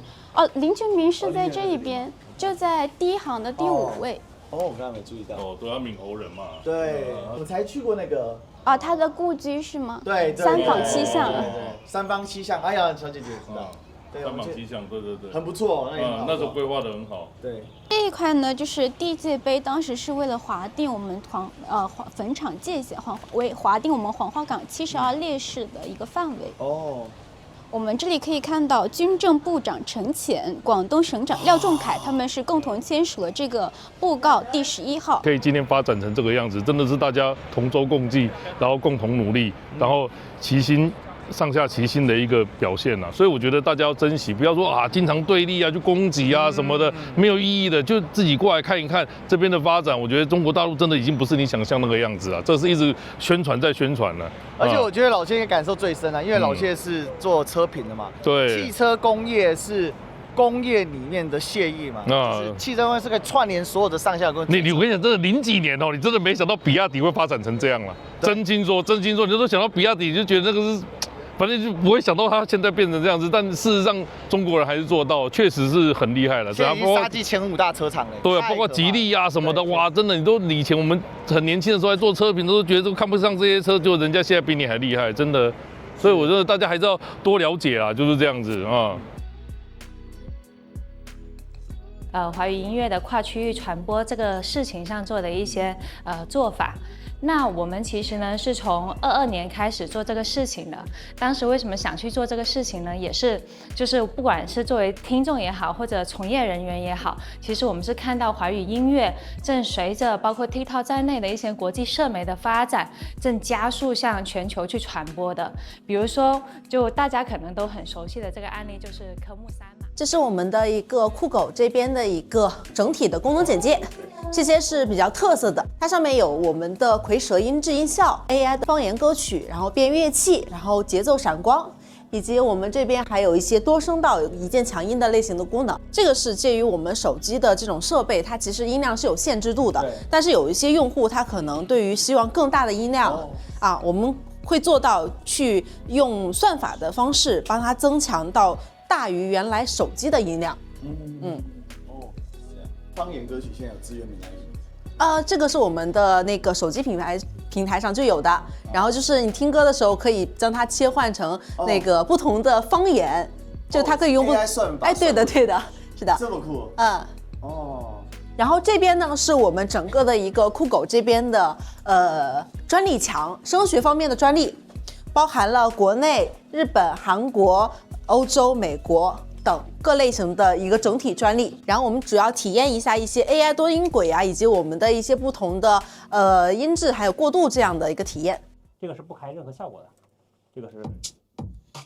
林觉民是在这一边，就在第1行的第5位。哦，我刚才没注意到。哦，对，他闽侯人嘛。对，我才去过那个。他的故居是吗？对3坊7巷。对，3坊7巷，哎呀，小姐姐知道。3坊7巷，对，很不错，那时候规划得很好。对，这一块呢，就是地界碑，当时是为了划定我们坟场界限，为划定我们黄花岗72烈士的一个范围。哦，我们这里可以看到军政部长陈潜、广东省长廖仲恺，他们是共同签署了这个布告第11号。可以今天发展成这个样子，真的是大家同舟共济，然后共同努力，然后上下齐心的一个表现啊。所以我觉得大家要珍惜，不要说啊经常对立啊、去攻击啊什么的，没有意义的，就自己过来看一看这边的发展。我觉得中国大陆真的已经不是你想象那个样子啊，这是一直宣传再宣传了。而且我觉得老谢应该感受最深啊，因为老谢是做车品的嘛，对，汽车工业是工业里面的血液嘛，就是汽车工业是可以串联所有的上下工业。我跟你讲，真的零几年哦，你真的没想到比亚迪会发展成这样了。真心说，你就说想到比亚迪，你就觉得那个是。反正就不会想到它现在变成这样子，但事实上中国人还是做到，确实是很厉害了。现在已经杀进前5大车厂了。对，包括吉利啊什么的，哇，真的，以前我们很年轻的时候还做车评，都觉得都看不上这些车，就人家现在比你还厉害，真的。所以我觉得大家还是要多了解啦，就是这样子啊。华语音乐的跨区域传播这个事情上做的一些做法。那我们其实呢是从22年开始做这个事情的。当时为什么想去做这个事情呢？也是就是不管是作为听众也好，或者从业人员也好，其实我们是看到华语音乐正随着包括 TikTok 在内的一些国际社媒的发展，正加速向全球去传播的。比如说，就大家可能都很熟悉的这个案例，就是科目3嘛。这是我们的一个酷狗这边的一个整体的功能简介，这些是比较特色的。它上面有我们的蝰蛇音质音效、AI 的方言歌曲，然后变乐器，然后节奏闪光，以及我们这边还有一些多声道一键强音的类型的功能。这个是介于我们手机的这种设备，它其实音量是有限制度的，但是有一些用户他可能对于希望更大的音量我们会做到去用算法的方式帮它增强到大于原来手机的音量。方言歌曲现在有支援闽南语。这个是我们的那个手机平台上就有的，然后就是你听歌的时候可以将它切换成那个不同的方言，就它可以用AI算法。对的，是的。这么酷。然后这边呢是我们整个的一个酷狗这边的专利墙，声学方面的专利，包含了国内、日本、韩国、欧洲、美国等各类型的一个整体专利。然后我们主要体验一下一些 AI 多音轨以及我们的一些不同的音质还有过渡这样的一个体验。这个是不开任何效果的，这个是。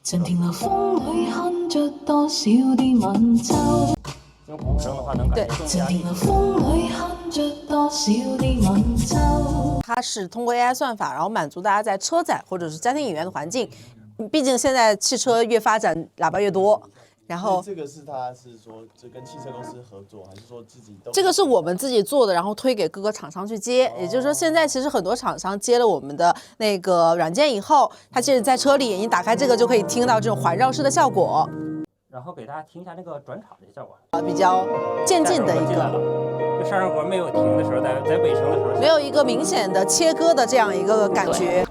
曾听了风里哼着多少的晚奏。用鼓声的话能感觉更加它是通过 AI 算法，然后满足大家在车载或者是家庭影院的环境。毕竟现在汽车越发展，喇叭越多。然后这个是他是说就跟汽车公司合作，还是说自己都？这个是我们自己做的，然后推给各个厂商去接。也就是说，现在其实很多厂商接了我们的那个软件以后，它其实在车里你打开这个就可以听到这种环绕式的效果。然后给大家听一下那个转场的效果，比较渐进的一个。就上升活没有停的时候，在尾声的时候，没有一个明显的切割的这样一个感觉。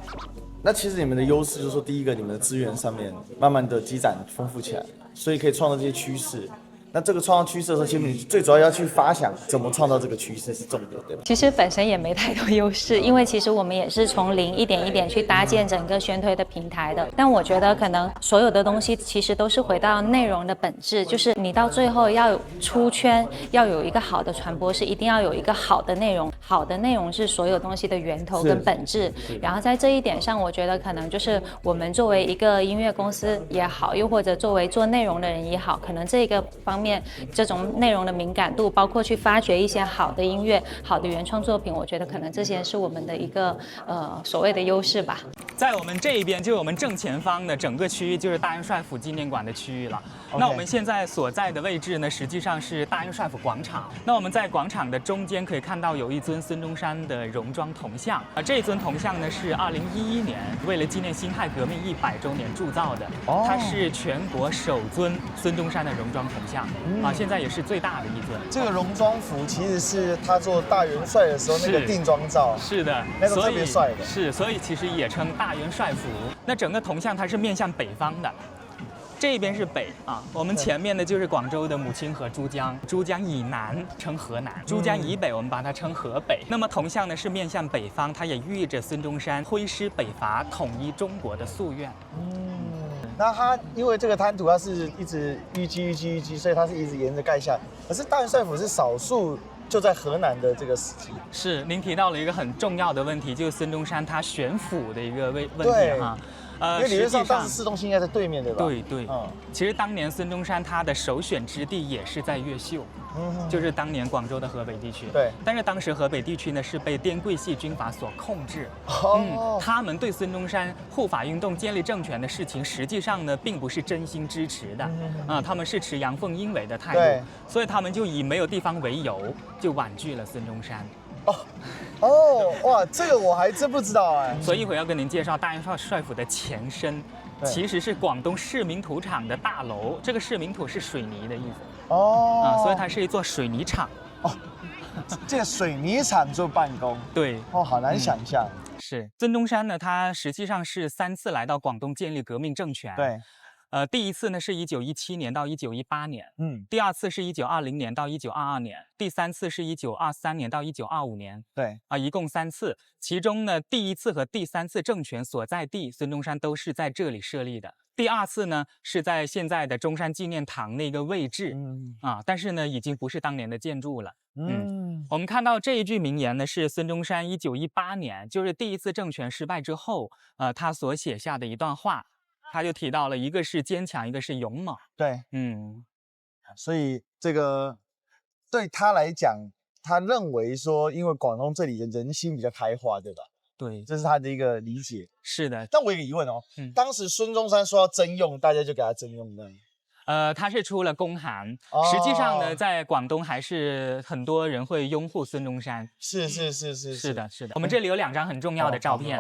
那其实你们的优势就是说，第一个你们的资源上面慢慢的积攒丰富起来，所以可以创造这些趋势。那这个创造趋势的时候，其实你最主要要去发想怎么创造这个趋势是重点，对吧？其实本身也没太多优势，因为其实我们也是从零一点一点去搭建整个宣推的平台的。但我觉得可能所有的东西其实都是回到内容的本质，就是你到最后要出圈，要有一个好的传播，是一定要有一个好的内容。好的内容是所有东西的源头跟本质。然后在这一点上，我觉得可能就是我们作为一个音乐公司也好，又或者作为做内容的人也好，可能这个方面这种内容的敏感度，包括去发掘一些好的音乐、好的原创作品，我觉得可能这些是我们的一个所谓的优势吧。在我们这一边，就我们正前方的整个区域就是大元帅府纪念馆的区域了。那我们现在所在的位置呢，实际上是大元帅府广场。那我们在广场的中间可以看到有一尊孙中山的戎装铜像这尊铜像呢是2011年为了纪念辛亥革命100周年铸造的，它是全国首尊孙中山的戎装铜像现在也是最大的一尊。这个戎装服其实是他做大元帅的时候那个定妆照，是的，那个特别帅的，所以其实也称大元帅服。那整个铜像它是面向北方的。这边是北我们前面的就是广州的母亲河珠江，珠江以南称河南，珠江以北我们把它称河北。那么铜像呢是面向北方，它也寓意着孙中山挥师北伐、统一中国的夙愿。那它因为这个滩涂它是一直淤积，所以它是一直沿着盖下。可是大元帅府是少数就在河南的这个史迹。是，您提到了一个很重要的问题，就是孙中山他选府的一个问题哈。因为理论上当时市中心应该在对面，对吧？对对，其实当年孙中山他的首选之地也是在越秀，就是当年广州的河北地区。对，但是当时河北地区呢是被滇桂系军阀所控制。他们对孙中山护法运动建立政权的事情，实际上呢并不是真心支持的，他们是持阳奉阴违的态度，所以他们就以没有地方为由，就婉拒了孙中山。哇，这个我还真不知道哎。所以一会儿要跟您介绍大元帅府的前身，其实是广东市民土厂的大楼。这个市民土是水泥的意思所以它是一座水泥厂。这个水泥厂做办公，对，好难想象。是孙中山呢，他实际上是3次来到广东建立革命政权。对。第一次呢是1917年到1918年，第二次是1920年到1922年，第三次是1923年到1925年，对，一共3次。其中呢，第1次和第3次政权所在地，孙中山都是在这里设立的。第2次呢是在现在的中山纪念堂那个位置，但是呢已经不是当年的建筑了。我们看到这一句名言呢，是孙中山1918年，就是第1次政权失败之后，他所写下的一段话。他就提到了一个是坚强，一个是勇猛。对，所以这个对他来讲，他认为说，因为广东这里的人心比较开化，对吧？对，这是他的一个理解。是的。但我有个疑问哦，当时孙中山说要征用，大家就给他征用的。他是出了公函，实际上呢，在广东还是很多人会拥护孙中山。是的。我们这里有2张很重要的照片。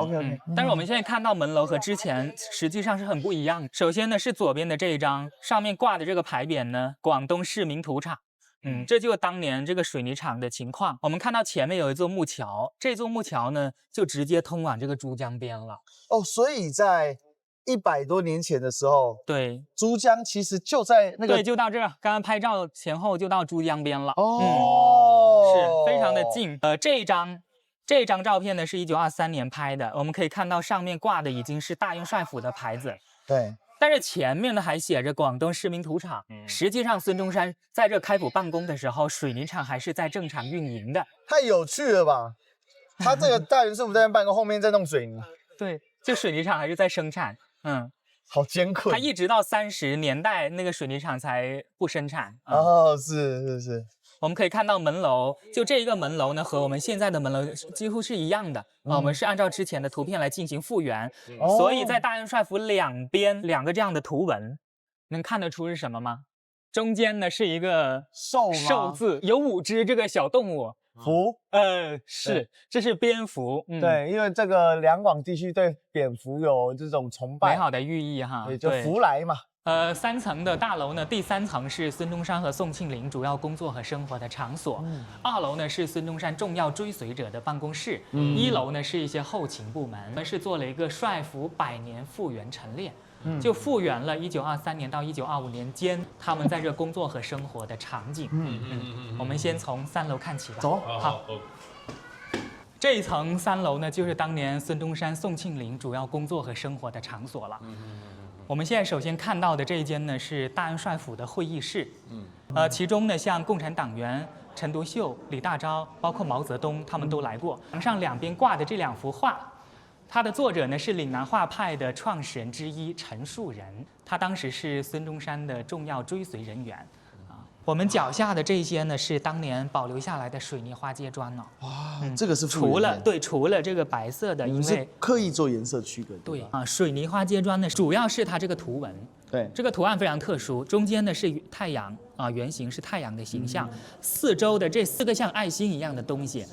但是我们现在看到门楼和之前实际上是很不一样。首先呢，是左边的这一张，上面挂的这个牌匾呢，广东市民土厂。这就是当年这个水泥厂的情况。我们看到前面有一座木桥，这座木桥呢，就直接通往这个珠江边了。所以在100多年前的时候，对，珠江其实就在那个，对，就到这儿，刚刚拍照前后就到珠江边了。是非常的近。这一张照片呢是1923年拍的，我们可以看到上面挂的已经是大元帅府的牌子。对，但是前面呢还写着广东市民土厂。实际上孙中山在这开府办公的时候，水泥厂还是在正常运营的。太有趣了吧？他这个大元帅府在那办公，后面在弄水泥。对，这水泥厂还是在生产。好艰困。他一直到30年代那个水泥厂才不生产。是。我们可以看到门楼，就这一个门楼呢，和我们现在的门楼几乎是一样的。我们是按照之前的图片来进行复原，所以在大元帅府两边2个这样的图文，能看得出是什么吗？中间呢是一个兽字，有5只这个小动物。蝠，是，这是蝙蝠。对，因为这个两广地区对蝙蝠有这种崇拜，美好的寓意哈。对，就福来嘛。3层的大楼呢，第3层是孙中山和宋庆龄主要工作和生活的场所，2楼呢是孙中山重要追随者的办公室，1楼呢是一些后勤部门。我们是做了一个帅府100年复原陈列。就复原了1923年到1925年间他们在这工作和生活的场景。我们先从3楼看起吧。走。好。这一层3楼呢，就是当年孙中山、宋庆龄主要工作和生活的场所了。我们现在首先看到的这一间呢，是大元帅府的会议室。其中呢，像共产党员陈独秀、李大钊，包括毛泽东，他们都来过。墙上2边挂的这2幅画。它的作者呢是岭南画派的创始人之一陈树人，他当时是孙中山的重要追随人员。我们脚下的这些呢是当年保留下来的水泥花街砖哇，这个是除了这个白色的，因为刻意做颜色区隔。对水泥花街砖呢，主要是它这个图文。对，这个图案非常特殊，中间呢是太阳圆形是太阳的形象，四周的这4个像爱心一样的东西，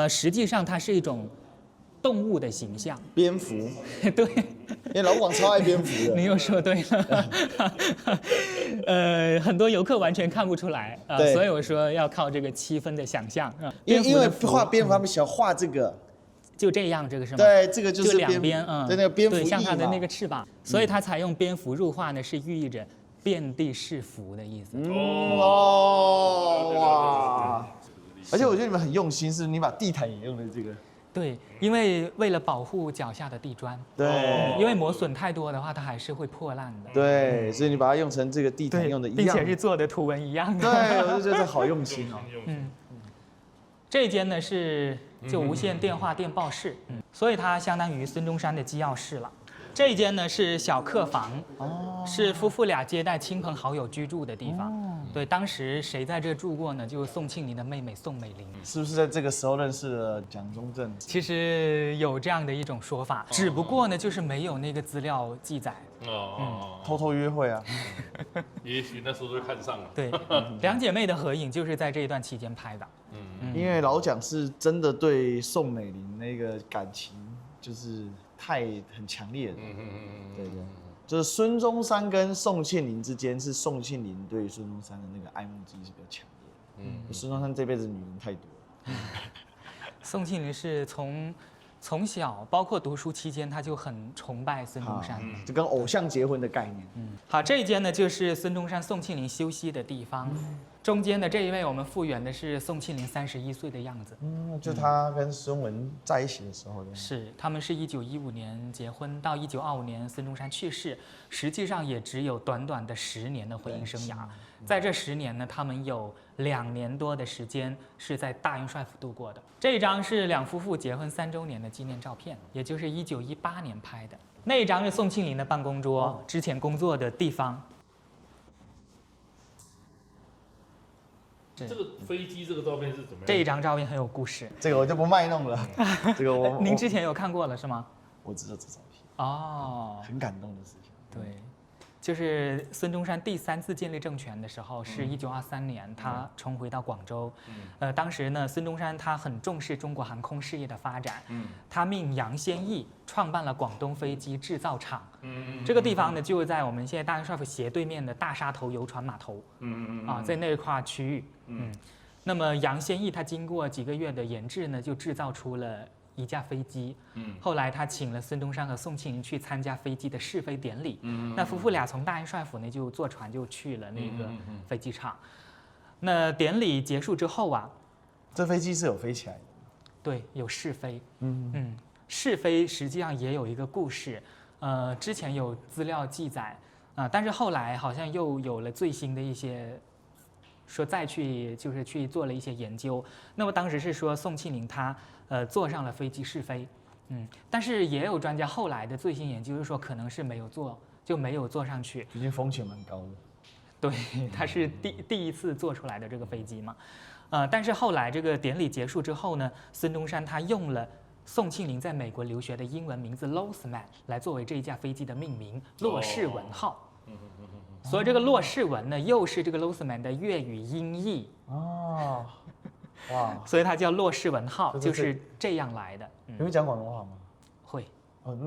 实际上它是一种动物的形象，蝙蝠。对，因为老广超爱蝙蝠的。你又说对了。很多游客完全看不出来所以我说要靠这个7分的想象。因为画蝙蝠，他们喜欢画这个，就这样，这个是吗？对，这个就是2边，对那个蝙蝠翼嘛，对，像它的那个翅膀，所以它采用蝙蝠入画呢，是寓意着遍地是福的意思。哇！而且我觉得你们很用心，是你把地毯也用了这个。对，因为为了保护脚下的地砖，对，因为磨损太多的话，它还是会破烂的。对，所以你把它用成这个地毯用的一样，并且是做的图文一样的。对，我就觉得好用心哦。这间呢是就无线电话电报室，所以它相当于孙中山的机要室了。这一间呢是小客房，是夫妇俩接待亲朋好友居住的地方。对，当时谁在这住过呢？就是宋庆龄的妹妹宋美龄。是不是在这个时候认识了蒋中正？其实有这样的一种说法，只不过呢就是没有那个资料记载。偷偷约会啊？也许那时候就看上了。对，两姐妹的合影就是在这一段期间拍的。因为老蒋是真的对宋美龄那个感情就是很强烈的。对。就是孙中山跟宋庆龄之间，是宋庆龄对孙中山的那个爱慕之意是比较强烈的。孙中山这辈子女人太多了。宋庆龄是从小，包括读书期间，他就很崇拜孙中山，就跟偶像结婚的概念。好，这一间呢就是孙中山、宋庆龄休息的地方。中间的这一位，我们复原的是宋庆龄31岁的样子。就他跟孙文在一起的时候。是，他们是1915年结婚，到1925年孙中山去世，实际上也只有短短的10年的婚姻生涯。在这10年呢，他们有2年多的时间是在大元帅府度过的。这一张是两夫妇结婚3周年的纪念照片，也就是1918年拍的。那一张是宋庆龄的办公桌，之前工作的地方。这个飞机这个照片是怎么样？这一张照片很有故事，这个我就不卖弄了。这个您之前有看过了是吗？我知道这照片。很感动的事情。对，就是孙中山第3次建立政权的时候，是1923年，他重回到广州。当时呢，孙中山他很重视中国航空事业的发展，他命杨先义创办了广东飞机制造厂。这个地方呢，就在我们现在大元帅府斜对面的大沙头游船码头。在那一块区域。那么杨先义他经过几个月的研制呢，就制造出了一架飞机。后来他请了孙中山和宋庆龄去参加飞机的试飞典礼。那夫妇俩从大元帅府呢就坐船就去了那个飞机场。那典礼结束之后啊，这飞机是有飞起来的。对，有试飞。试飞实际上也有一个故事。之前有资料记载但是后来好像又有了最新的一些。说再去做了一些研究，那么当时是说宋庆龄她坐上了飞机试飞，但是也有专家后来的最新研究就是说可能是没有坐上去，毕竟风险蛮高的。对，他是第一次做出来的这个飞机嘛，但是后来这个典礼结束之后呢，孙中山他用了宋庆龄在美国留学的英文名字 Losman 来作为这一架飞机的命名，骆士文号。所以这个骆士文呢，又是这个 Losman 的粤语音译。哇！所以它叫骆士文号，就是这样来的。你会讲广东话吗？会。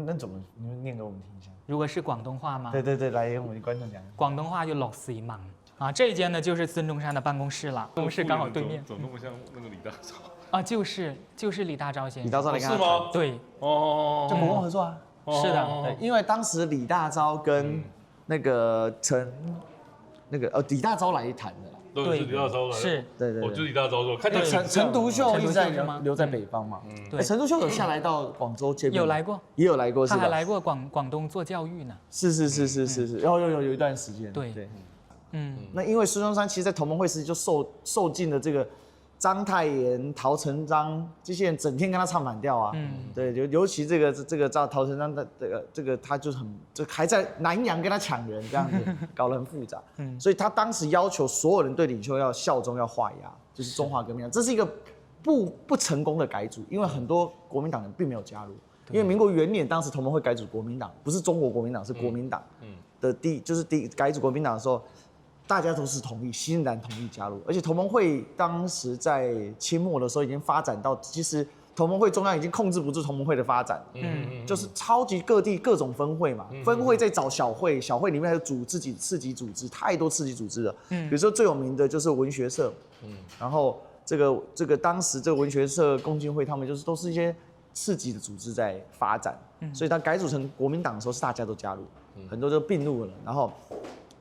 那怎么？你们念给我们听一下。如果是广东话吗？对，来，我们观众讲。广东话就骆士文啊，这一间呢就是孙中山的办公室了，办公室刚好对面。怎么那么像那个李大钊？就是李大钊先生。李大钊，是吗？对。就国共合作啊。是的，因为当时李大钊跟那个李大钊来谈的啦。对，是李大钊来。是，对，就李大钊说，看陈独秀一直在留在北方嘛。陈独秀有下来到广州见面，有来过，也有来过，他还来过广东做教育呢。是，有一段时间。对，那因为孙中山其实，在同盟会时期就受尽了这个章太炎、陶成章这些人整天跟他唱反调啊。对，尤其这个陶成章的这个他就还在南洋跟他抢人这样子，搞得很复杂。所以他当时要求所有人对领袖要效忠、要画押，就是中华革命党。这是一个不成功的改组，因为很多国民党人并没有加入。因为民国元年，当时同盟会改组国民党，不是中国国民党，是国民党的改组国民党的时候。大家都是同意，欣然同意加入，而且同盟会当时在清末的时候已经发展到，其实同盟会中央已经控制不住同盟会的发展，就是超级各地各种分会嘛，分会在找小会，小会里面还有自己次级组织，太多次级组织了，比如说最有名的就是文学社，然后这个当时这个文学社、共进会，他们都是一些次级的组织在发展，所以他改组成国民党的时候是大家都加入，很多就并入了，然后。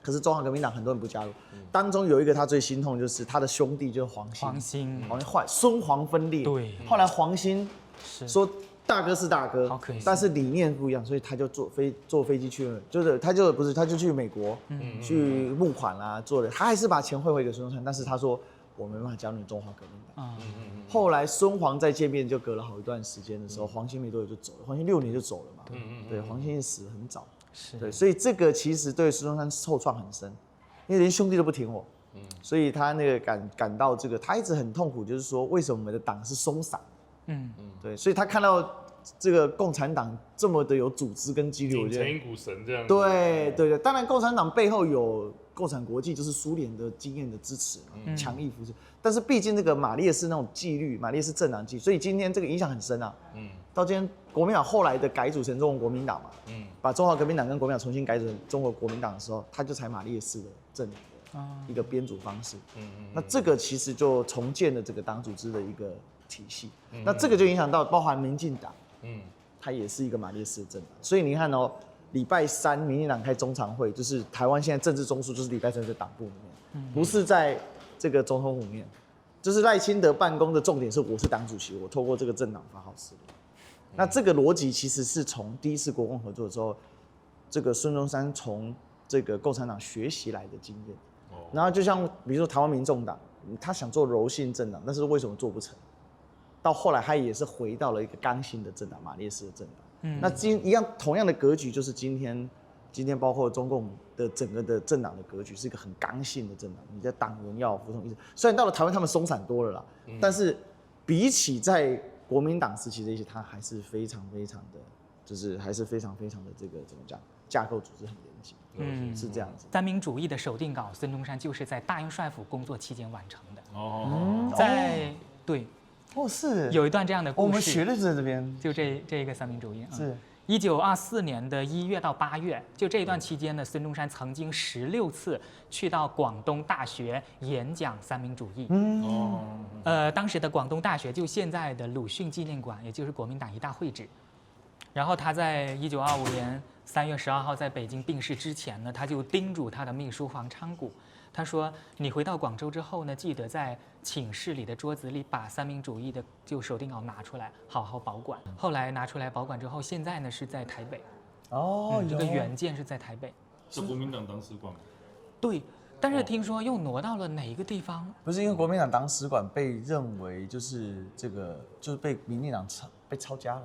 可是中华革命党很多人不加入，当中有一个他最心痛，就是他的兄弟就是黄兴，孙黄分裂。对，后来黄兴说大哥是大哥，好可惜，但是理念不一样，所以他就坐飞机去了，他就去美国，去募款啦，他还是把钱汇回给孙中山，但是他说我没办法加入中华革命党。后来孙黄再见面就隔了好一段时间的时候，黄兴没多久就走了，黄兴6年就走了嘛，对，黄兴死得很早，对，所以这个其实对孙中山受创很深，因为连兄弟都不挺我，所以他那个感到这个他一直很痛苦，就是说为什么我们的党是松散，对，所以他看到这个共产党这么的有组织跟纪律，我觉得成一股神这样子。对，当然共产党背后有共产国际，就是苏联的经验的支持，强力扶持。但是毕竟这个马列是那种纪律，马列是政党纪律，所以今天这个影响很深啊。到今天国民党后来的改组成中国国民党嘛，把中华革命党跟国民党重新改组成中国国民党的时候，他就采马列式的政党的一个编组方式。那这个其实就重建了这个党组织的一个体系。那这个就影响到包含民进党。它也是一个马列式的政党，所以你看哦，礼拜三民进党开中常会，就是台湾现在政治中枢就是礼拜三在党部里面，不是在这个总统府里面，就是赖清德办公的重点是我是党主席，我透过这个政党发号施令。那这个逻辑其实是从第一次国共合作之后，这个孙中山从这个共产党学习来的经验。然后就像比如说台湾民众党，他想做柔性政党，但是为什么做不成？到后来，他也是回到了一个刚性的政党，马列式的政党。那同样的格局，就是今天包括中共的整个的政党的格局，是一个很刚性的政党。你的党员要服从意志，虽然到了台湾他们松散多了啦，但是比起在国民党时期这些，他还是非常的，就是还是非常的这个怎么讲，架构组织很严谨。是这样子。三民主义的手定稿，孙中山就是在大元帅府工作期间完成的。对。是有一段这样的故事，我们学的是在这边，就这个三民主义是。1924年的1月到8月，就这一段期间呢，孙中山曾经16次去到广东大学演讲三民主义。当时的广东大学就现在的鲁迅纪念馆，也就是国民党一大会址。然后他在1925年3月12号在北京病逝之前呢，他就叮嘱他的秘书黄昌谷。他说：“你回到广州之后呢，记得在寝室里的桌子里把三民主义的手定稿拿出来，好好保管。”后来拿出来保管之后，现在呢是在台北。这个原件是在台北。是国民党党史馆吗？对，但是听说又挪到了哪一个地方？不是因为国民党党史馆被认为就是被民进党被抄家了。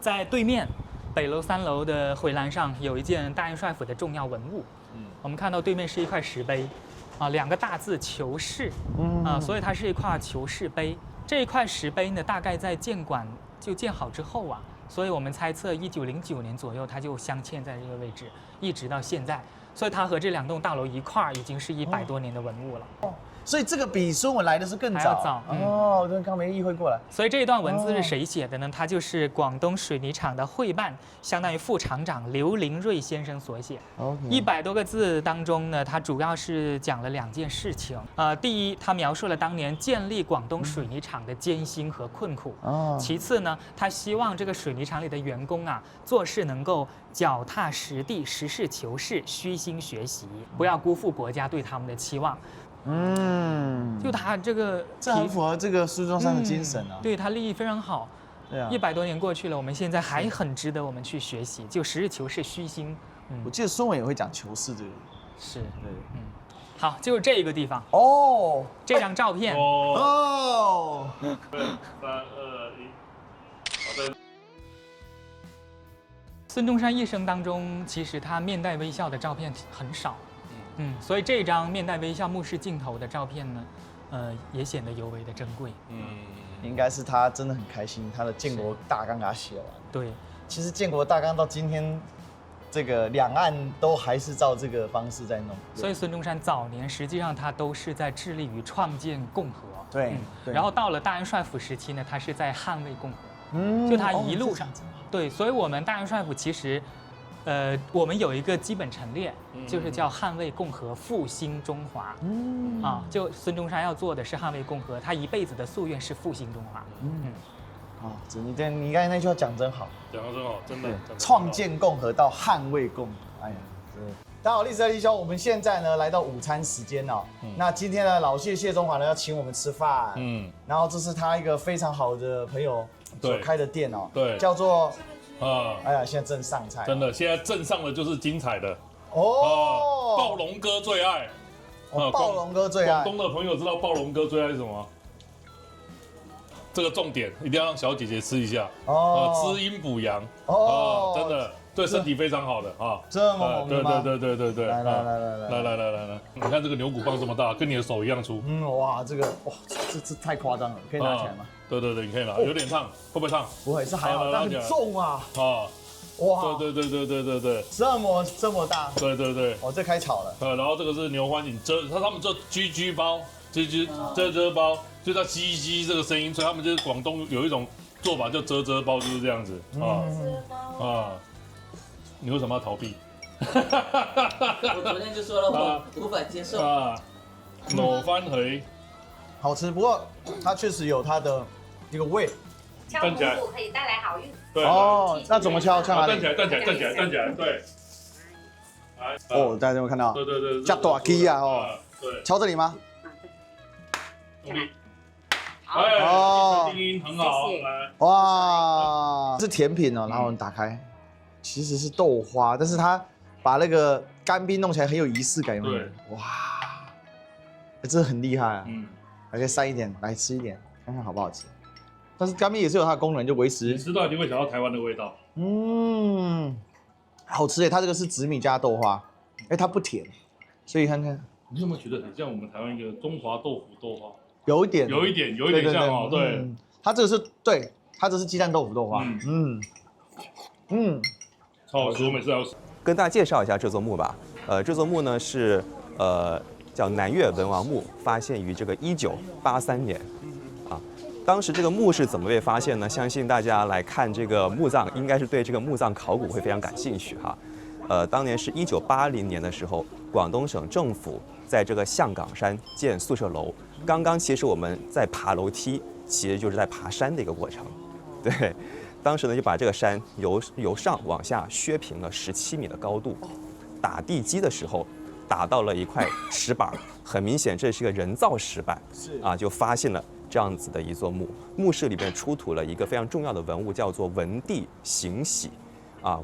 在对面北楼3楼的回廊上有一件大元帅府的重要文物。我们看到对面是一块石碑，两个大字“求是”，所以它是一块求是碑。这一块石碑呢，大概在建馆就建好之后啊，所以我们猜测1909年左右它就镶嵌在这个位置，一直到现在，所以它和这2栋大楼一块儿已经是100多年的文物了。所以这个比孙文来的是更早。还要早我刚没意会过来。所以这一段文字是谁写的呢？它就是广东水泥厂的会办，相当于副厂长刘林瑞先生所写。100多个字当中呢，它主要是讲了2件事情。第一，他描述了当年建立广东水泥厂的艰辛和困苦。其次呢，他希望这个水泥厂里的员工啊，做事能够脚踏实地、实事求是、虚心学习，不要辜负国家对他们的期望。就他这很符合这个孙中山的精神啊。对，他立意非常好。对啊，100多年过去了，我们现在还很值得我们去学习，就实事求是、虚心。我记得孙文也会讲求是这个。是，对，好，就是这一个地方。这张照片。3、2、1，好的。孙中山一生当中，其实他面带微笑的照片很少。所以这张面带微笑、目视镜头的照片呢，也显得尤为的珍贵。应该是他真的很开心，他的建国大纲给他写完。对，其实建国大纲到今天，这个两岸都还是照这个方式在弄。所以孙中山早年实际上他都是在致力于创建共和。对。然后到了大元帅府时期呢，他是在捍卫共和。就他一路上，对，所以我们大元帅府其实。我们有一个基本陈列，就是叫捍卫共和、复兴中华。就孙中山要做的是捍卫共和，他一辈子的夙愿是复兴中华。你刚才那句话讲真好，讲得真好，真的。创建共和到捍卫共和，哎呀，大家好，历史的弟兄，我们现在呢来到午餐时间哦。那今天呢，老谢中华呢要请我们吃饭。然后这是他一个非常好的朋友所开的店哦。对。叫做哎呀，现在正上菜。真的，现在正上的就是精彩的。暴龙哥最爱。暴龙哥最爱。广东的朋友知道暴龙哥最爱是什么？这个重点一定要让小姐姐吃一下。滋阴补阳。真的。对身体非常好的啊，这么红的吗？对，来，你看这个牛骨棒这么大，跟你的手一样粗。哇，这个哇，这太夸张了，可以拿起来吗？对，你可以拿，有点烫，会不会烫？不会，是还好，但很重啊。哇，对，这么大。对，这开炒了。然后这个是牛欢饮他们做居包，遮包，就叫鸡这个声音，所以他们就是广东有一种做法叫遮包，就是这样子啊。你为什么要逃避？我昨天就说了，我无法接受。裸翻回，好吃，不过它确实有它的一个味。敲鼓鼓可以带来好运。对。那怎么敲？敲哪里？站起来，对。大家有没有看到？对。加大鸡啊！对。敲这里吗？静音很好。来。哇，是甜品哦，然后打开。其实是豆花，但是它把那个干冰弄起来很有仪式感，有没有？哇，这很厉害啊！还可以塞一点来吃一点，看看好不好吃。但是干冰也是有它的功能，就维持。你吃到一定会想到台湾的味道。好吃耶！它这个是紫米加豆花，它不甜，所以看看。你有没有觉得很像我们台湾一个中华豆腐豆花？有一点像哦，对。它这个是对，它这是鸡蛋豆腐豆花。超好吃，我每次要吃。跟大家介绍一下这座墓吧。这座墓呢是叫南越文王墓，发现于这个1983年。当时这个墓是怎么被发现呢？相信大家来看这个墓葬，应该是对这个墓葬考古会非常感兴趣哈。当年是1980年的时候，广东省政府在这个象岗山建宿舍楼。刚刚其实我们在爬楼梯，其实就是在爬山的一个过程。对。当时呢，就把这个山由上往下削平了17米的高度，打地基的时候打到了一块石板，很明显这是一个人造石板，就发现了这样子的一座墓。墓室里面出土了一个非常重要的文物，叫做文帝行玺。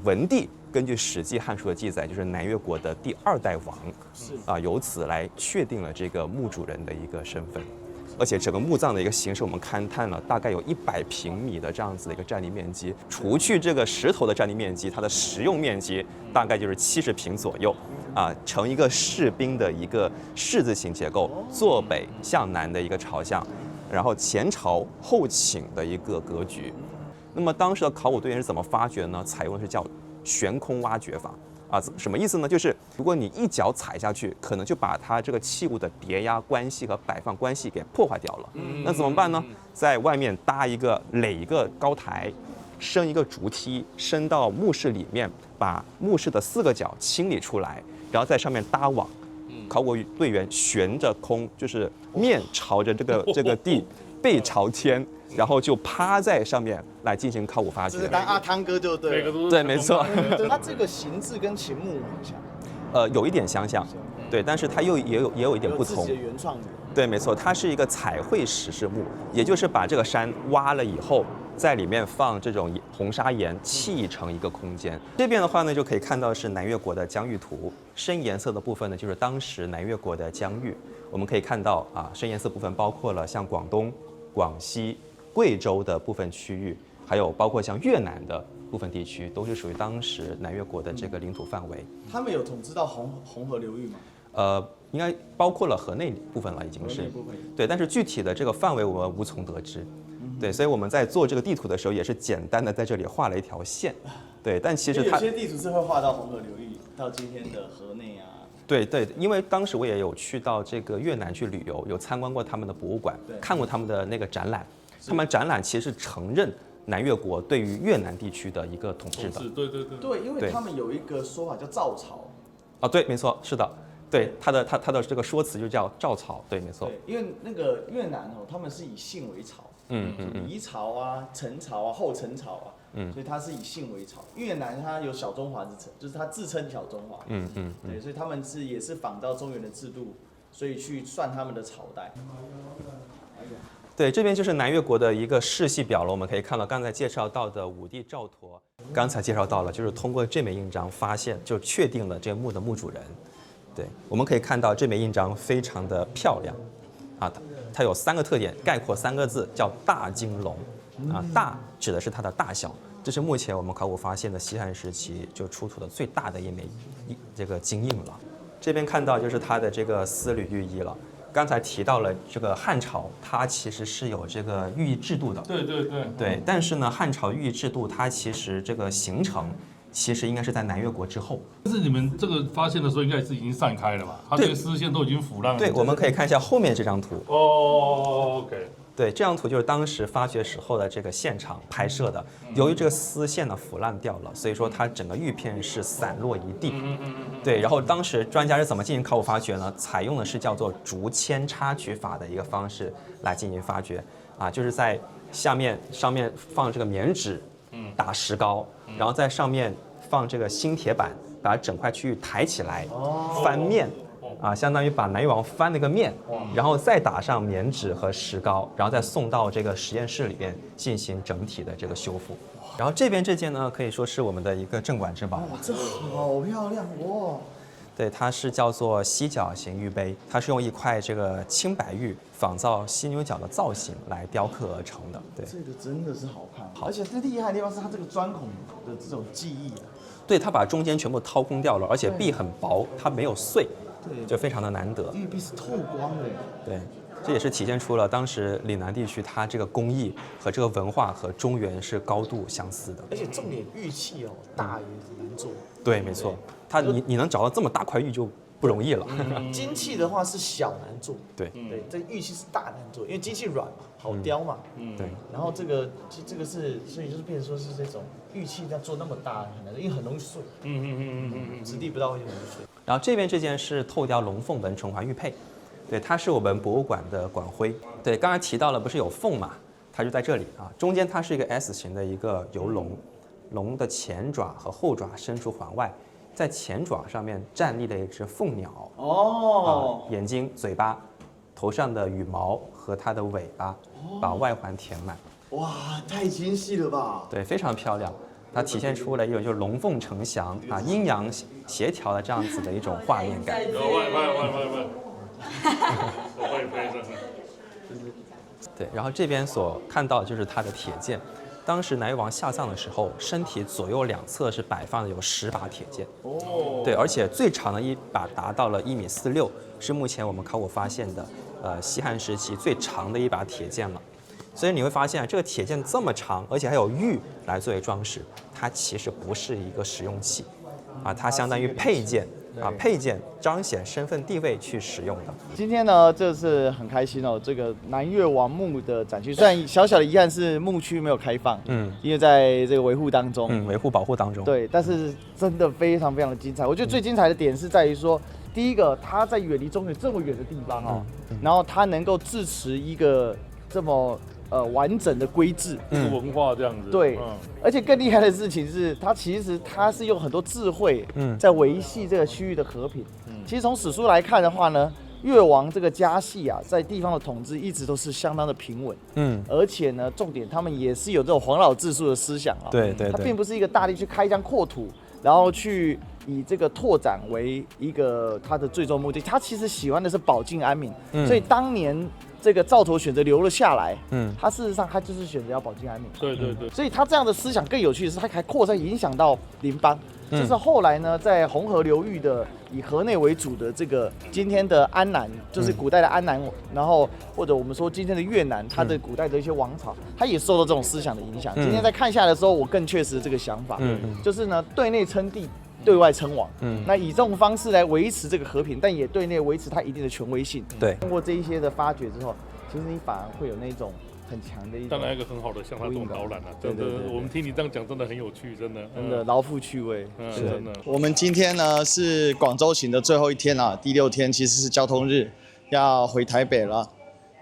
文帝根据《史记·汉书》的记载，就是南越国的第2代王，由此来确定了这个墓主人的一个身份。而且整个墓葬的一个形式，我们勘探了大概有100平米的这样子的一个占地面积，除去这个石头的占地面积，它的实用面积大概就是70平左右，呈一个士兵的一个士字形结构，坐北向南的一个朝向，然后前朝后倾的一个格局。那么当时的考古队员是怎么发掘呢？采用的是叫悬空挖掘法。什么意思呢？就是如果你一脚踩下去，可能就把它这个器物的叠压关系和摆放关系给破坏掉了。那怎么办呢？在外面垒一个高台，升一个竹梯，升到墓室里面，把墓室的4个角清理出来，然后在上面搭网。考古队员悬着空，就是面朝着这个地，背朝天。然后就趴在上面来进行考古发掘。就是当阿汤哥就对了。对，没错。它这个形制跟秦墓很像。有一点相像，对，但是它也有一点不同。自己的原创的。对，没错，它是一个彩绘石室墓，也就是把这个山挖了以后，在里面放这种红砂岩砌成一个空间。这边的话呢，就可以看到是南越国的疆域图，深颜色的部分呢就是当时南越国的疆域。我们可以看到深颜色部分包括了像广东、广西、贵州的部分区域，还有包括像越南的部分地区，都是属于当时南越国的这个领土范围。他们有统治到红河流域吗？应该包括了河内部分了，已经是。对，但是具体的这个范围我们无从得知。对，所以我们在做这个地图的时候，也是简单的在这里画了一条线。对，但其实它有些地图是会画到红河流域，到今天的河内啊。对，因为当时我也有去到这个越南去旅游，有参观过他们的博物馆，看过他们的那个展览。他们展览其实是承认南越国对于越南地区的一个统治的。对，因为他们有一个说法叫赵朝。对，没错，是的。对，他的这个说辞就叫赵朝，对，没错。因为那个越南他们是以姓为朝，黎朝啊、陈朝啊、后陈朝啊，所以它是以姓为朝。越南它有小中华之称，就是它自称小中华，对，所以他们也是仿照中原的制度，所以去算他们的朝代。对，这边就是南越国的一个世系表了。我们可以看到刚才介绍到的武帝赵佗，刚才介绍到了，就是通过这枚印章发现，就确定了这个墓的墓主人。对，我们可以看到这枚印章非常的漂亮，啊，它有3个特点，概括3个字，叫大金龙。啊，大指的是它的大小，这是目前我们考古发现的西汉时期就出土的最大的一枚这个金印了。这边看到就是它的这个丝履玉衣了。刚才提到了这个汉朝，它其实是有这个寓意制度的。对，但是呢，汉朝寓意制度它其实这个形成，其实应该是在南越国之后。但是你们这个发现的时候，应该是已经散开了吧？它这个丝线都已经腐烂了。对，我们可以看一下后面这张图。OK。对，这张图就是当时发掘时候的这个现场拍摄的。由于这个丝线呢腐烂掉了，所以说它整个玉片是散落一地。对，然后当时专家是怎么进行考古发掘呢？采用的是叫做竹签插取法的一个方式来进行发掘。啊，就是在上面放这个棉纸，打石膏，然后在上面放这个新铁板，把整块区域抬起来，翻面。啊，相当于把南越王翻了个面，然后再打上棉纸和石膏，然后再送到这个实验室里边进行整体的这个修复。然后这边这件呢，可以说是我们的一个镇馆之宝。哇，这好漂亮哇！对，它是叫做犀角形玉杯，它是用一块这个青白玉仿造犀牛角的造型来雕刻而成的。对，这个真的是好看，而且最厉害的地方是它这个钻孔的这种技艺啊。对，它把中间全部掏空掉了，而且壁很薄，它没有碎。对，就非常的难得。玉璧是透光的。对，这也是体现出了当时岭南地区它这个工艺和这个文化和中原是高度相似的。而且重点玉器哦，大也很难做。对，没错，你能找到这么大块玉就不容易了。金器的话是小难做。对，这玉器是大难做，因为金器软嘛，好雕嘛。对。然后这个是，所以就是变成说是这种玉器要做那么大很难，因为很容易碎。质地不到位就很容易碎。然后这边这件是透雕龙凤纹纯环玉佩，对，它是我们博物馆的馆徽。对，刚才提到了不是有凤嘛，它就在这里啊，中间它是一个 S 型的一个游龙，龙的前爪和后爪伸出环外，在前爪上面站立了一只凤鸟。眼睛、嘴巴、头上的羽毛和它的尾巴把外环填满。哇，太精细了吧？对，非常漂亮。它体现出了一种就是龙凤呈祥啊，阴阳协调的这样子的一种画面感。对，然后这边所看到就是它的铁剑。当时南越王下葬的时候，身体左右两侧是摆放的有10把铁剑。对，而且最长的一把达到了1.46米，是目前我们考古发现的西汉时期最长的一把铁剑了。所以你会发现，这个铁剑这么长，而且还有玉来作为装饰，它其实不是一个实用器，啊，它相当于配件，啊，配件彰显身份地位去使用的。今天呢，这是很开心哦，这个南越王墓的展区，虽然小小的遗憾是墓区没有开放，因为在这个维护当中，维护保护当中，对，但是真的非常非常的精彩。我觉得最精彩的点是在于说，第一个，它在远离中原这么远的地方哦，然后它能够自持一个这么完整的规制，文化这样子。对，而且更厉害的事情是，它是用很多智慧，在维系这个区域的和平。其实从史书来看的话呢，越王这个家系啊，在地方的统治一直都是相当的平稳，而且呢，重点他们也是有这种黄老治术的思想啊，对，他并不是一个大力去开疆扩土，然后去以这个拓展为一个他的最终目的，他其实喜欢的是保境安民，所以当年这个赵佗选择留了下来，他事实上他就是选择要保境安民，对，所以他这样的思想更有趣的是，他还扩散影响到邻邦。就是后来呢，在红河流域的以河内为主的这个今天的安南，就是古代的安南，然后或者我们说今天的越南，它的古代的一些王朝，它也受到这种思想的影响。今天在看下来的时候，我更确实这个想法，就是呢，对内称帝，对外称王，那以这种方式来维持这个和平，但也对内维持它一定的权威性。对，通过这一些的发掘之后，其实你反而会有那种很强的一种，当然一个很好的向他这种导览啊，真的，我们听你这样讲真的很有趣，真的劳富趣味，真的。我们今天呢是广州行的最后一天啊，第6天其实是交通日，要回台北了。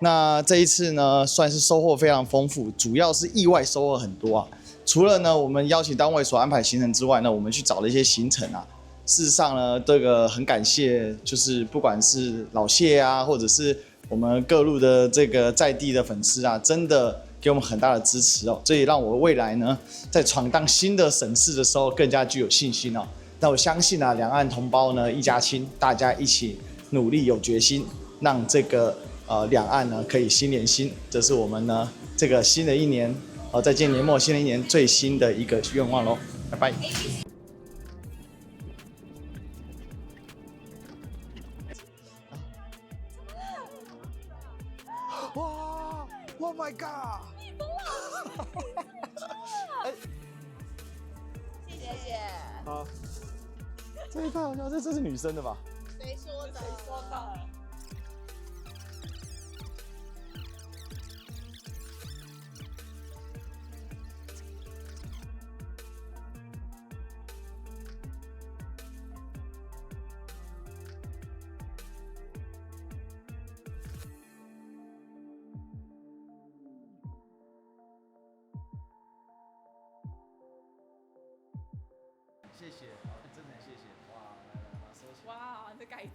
那这一次呢算是收获非常丰富，主要是意外收获很多啊。除了呢我们邀请单位所安排行程之外呢，我们去找了一些行程啊。事实上呢，这个很感谢，就是不管是老谢啊，或者是我们各路的这个在地的粉丝啊，真的给我们很大的支持哦。这也让我未来呢，在闯荡新的省市的时候更加具有信心哦。那我相信啊，两岸同胞呢一家亲，大家一起努力有决心，让这个两岸呢可以心连心。这是我们呢这个新的一年在今年年末新的一年最新的一个愿望喽。拜拜。哇 ！Oh my god！ 你疯了！谢谢。好，这也太好笑，这是女生的吧？谁说的？谁说的？谢谢，真的谢谢。哇，来，把它收起来。哇，这盖子。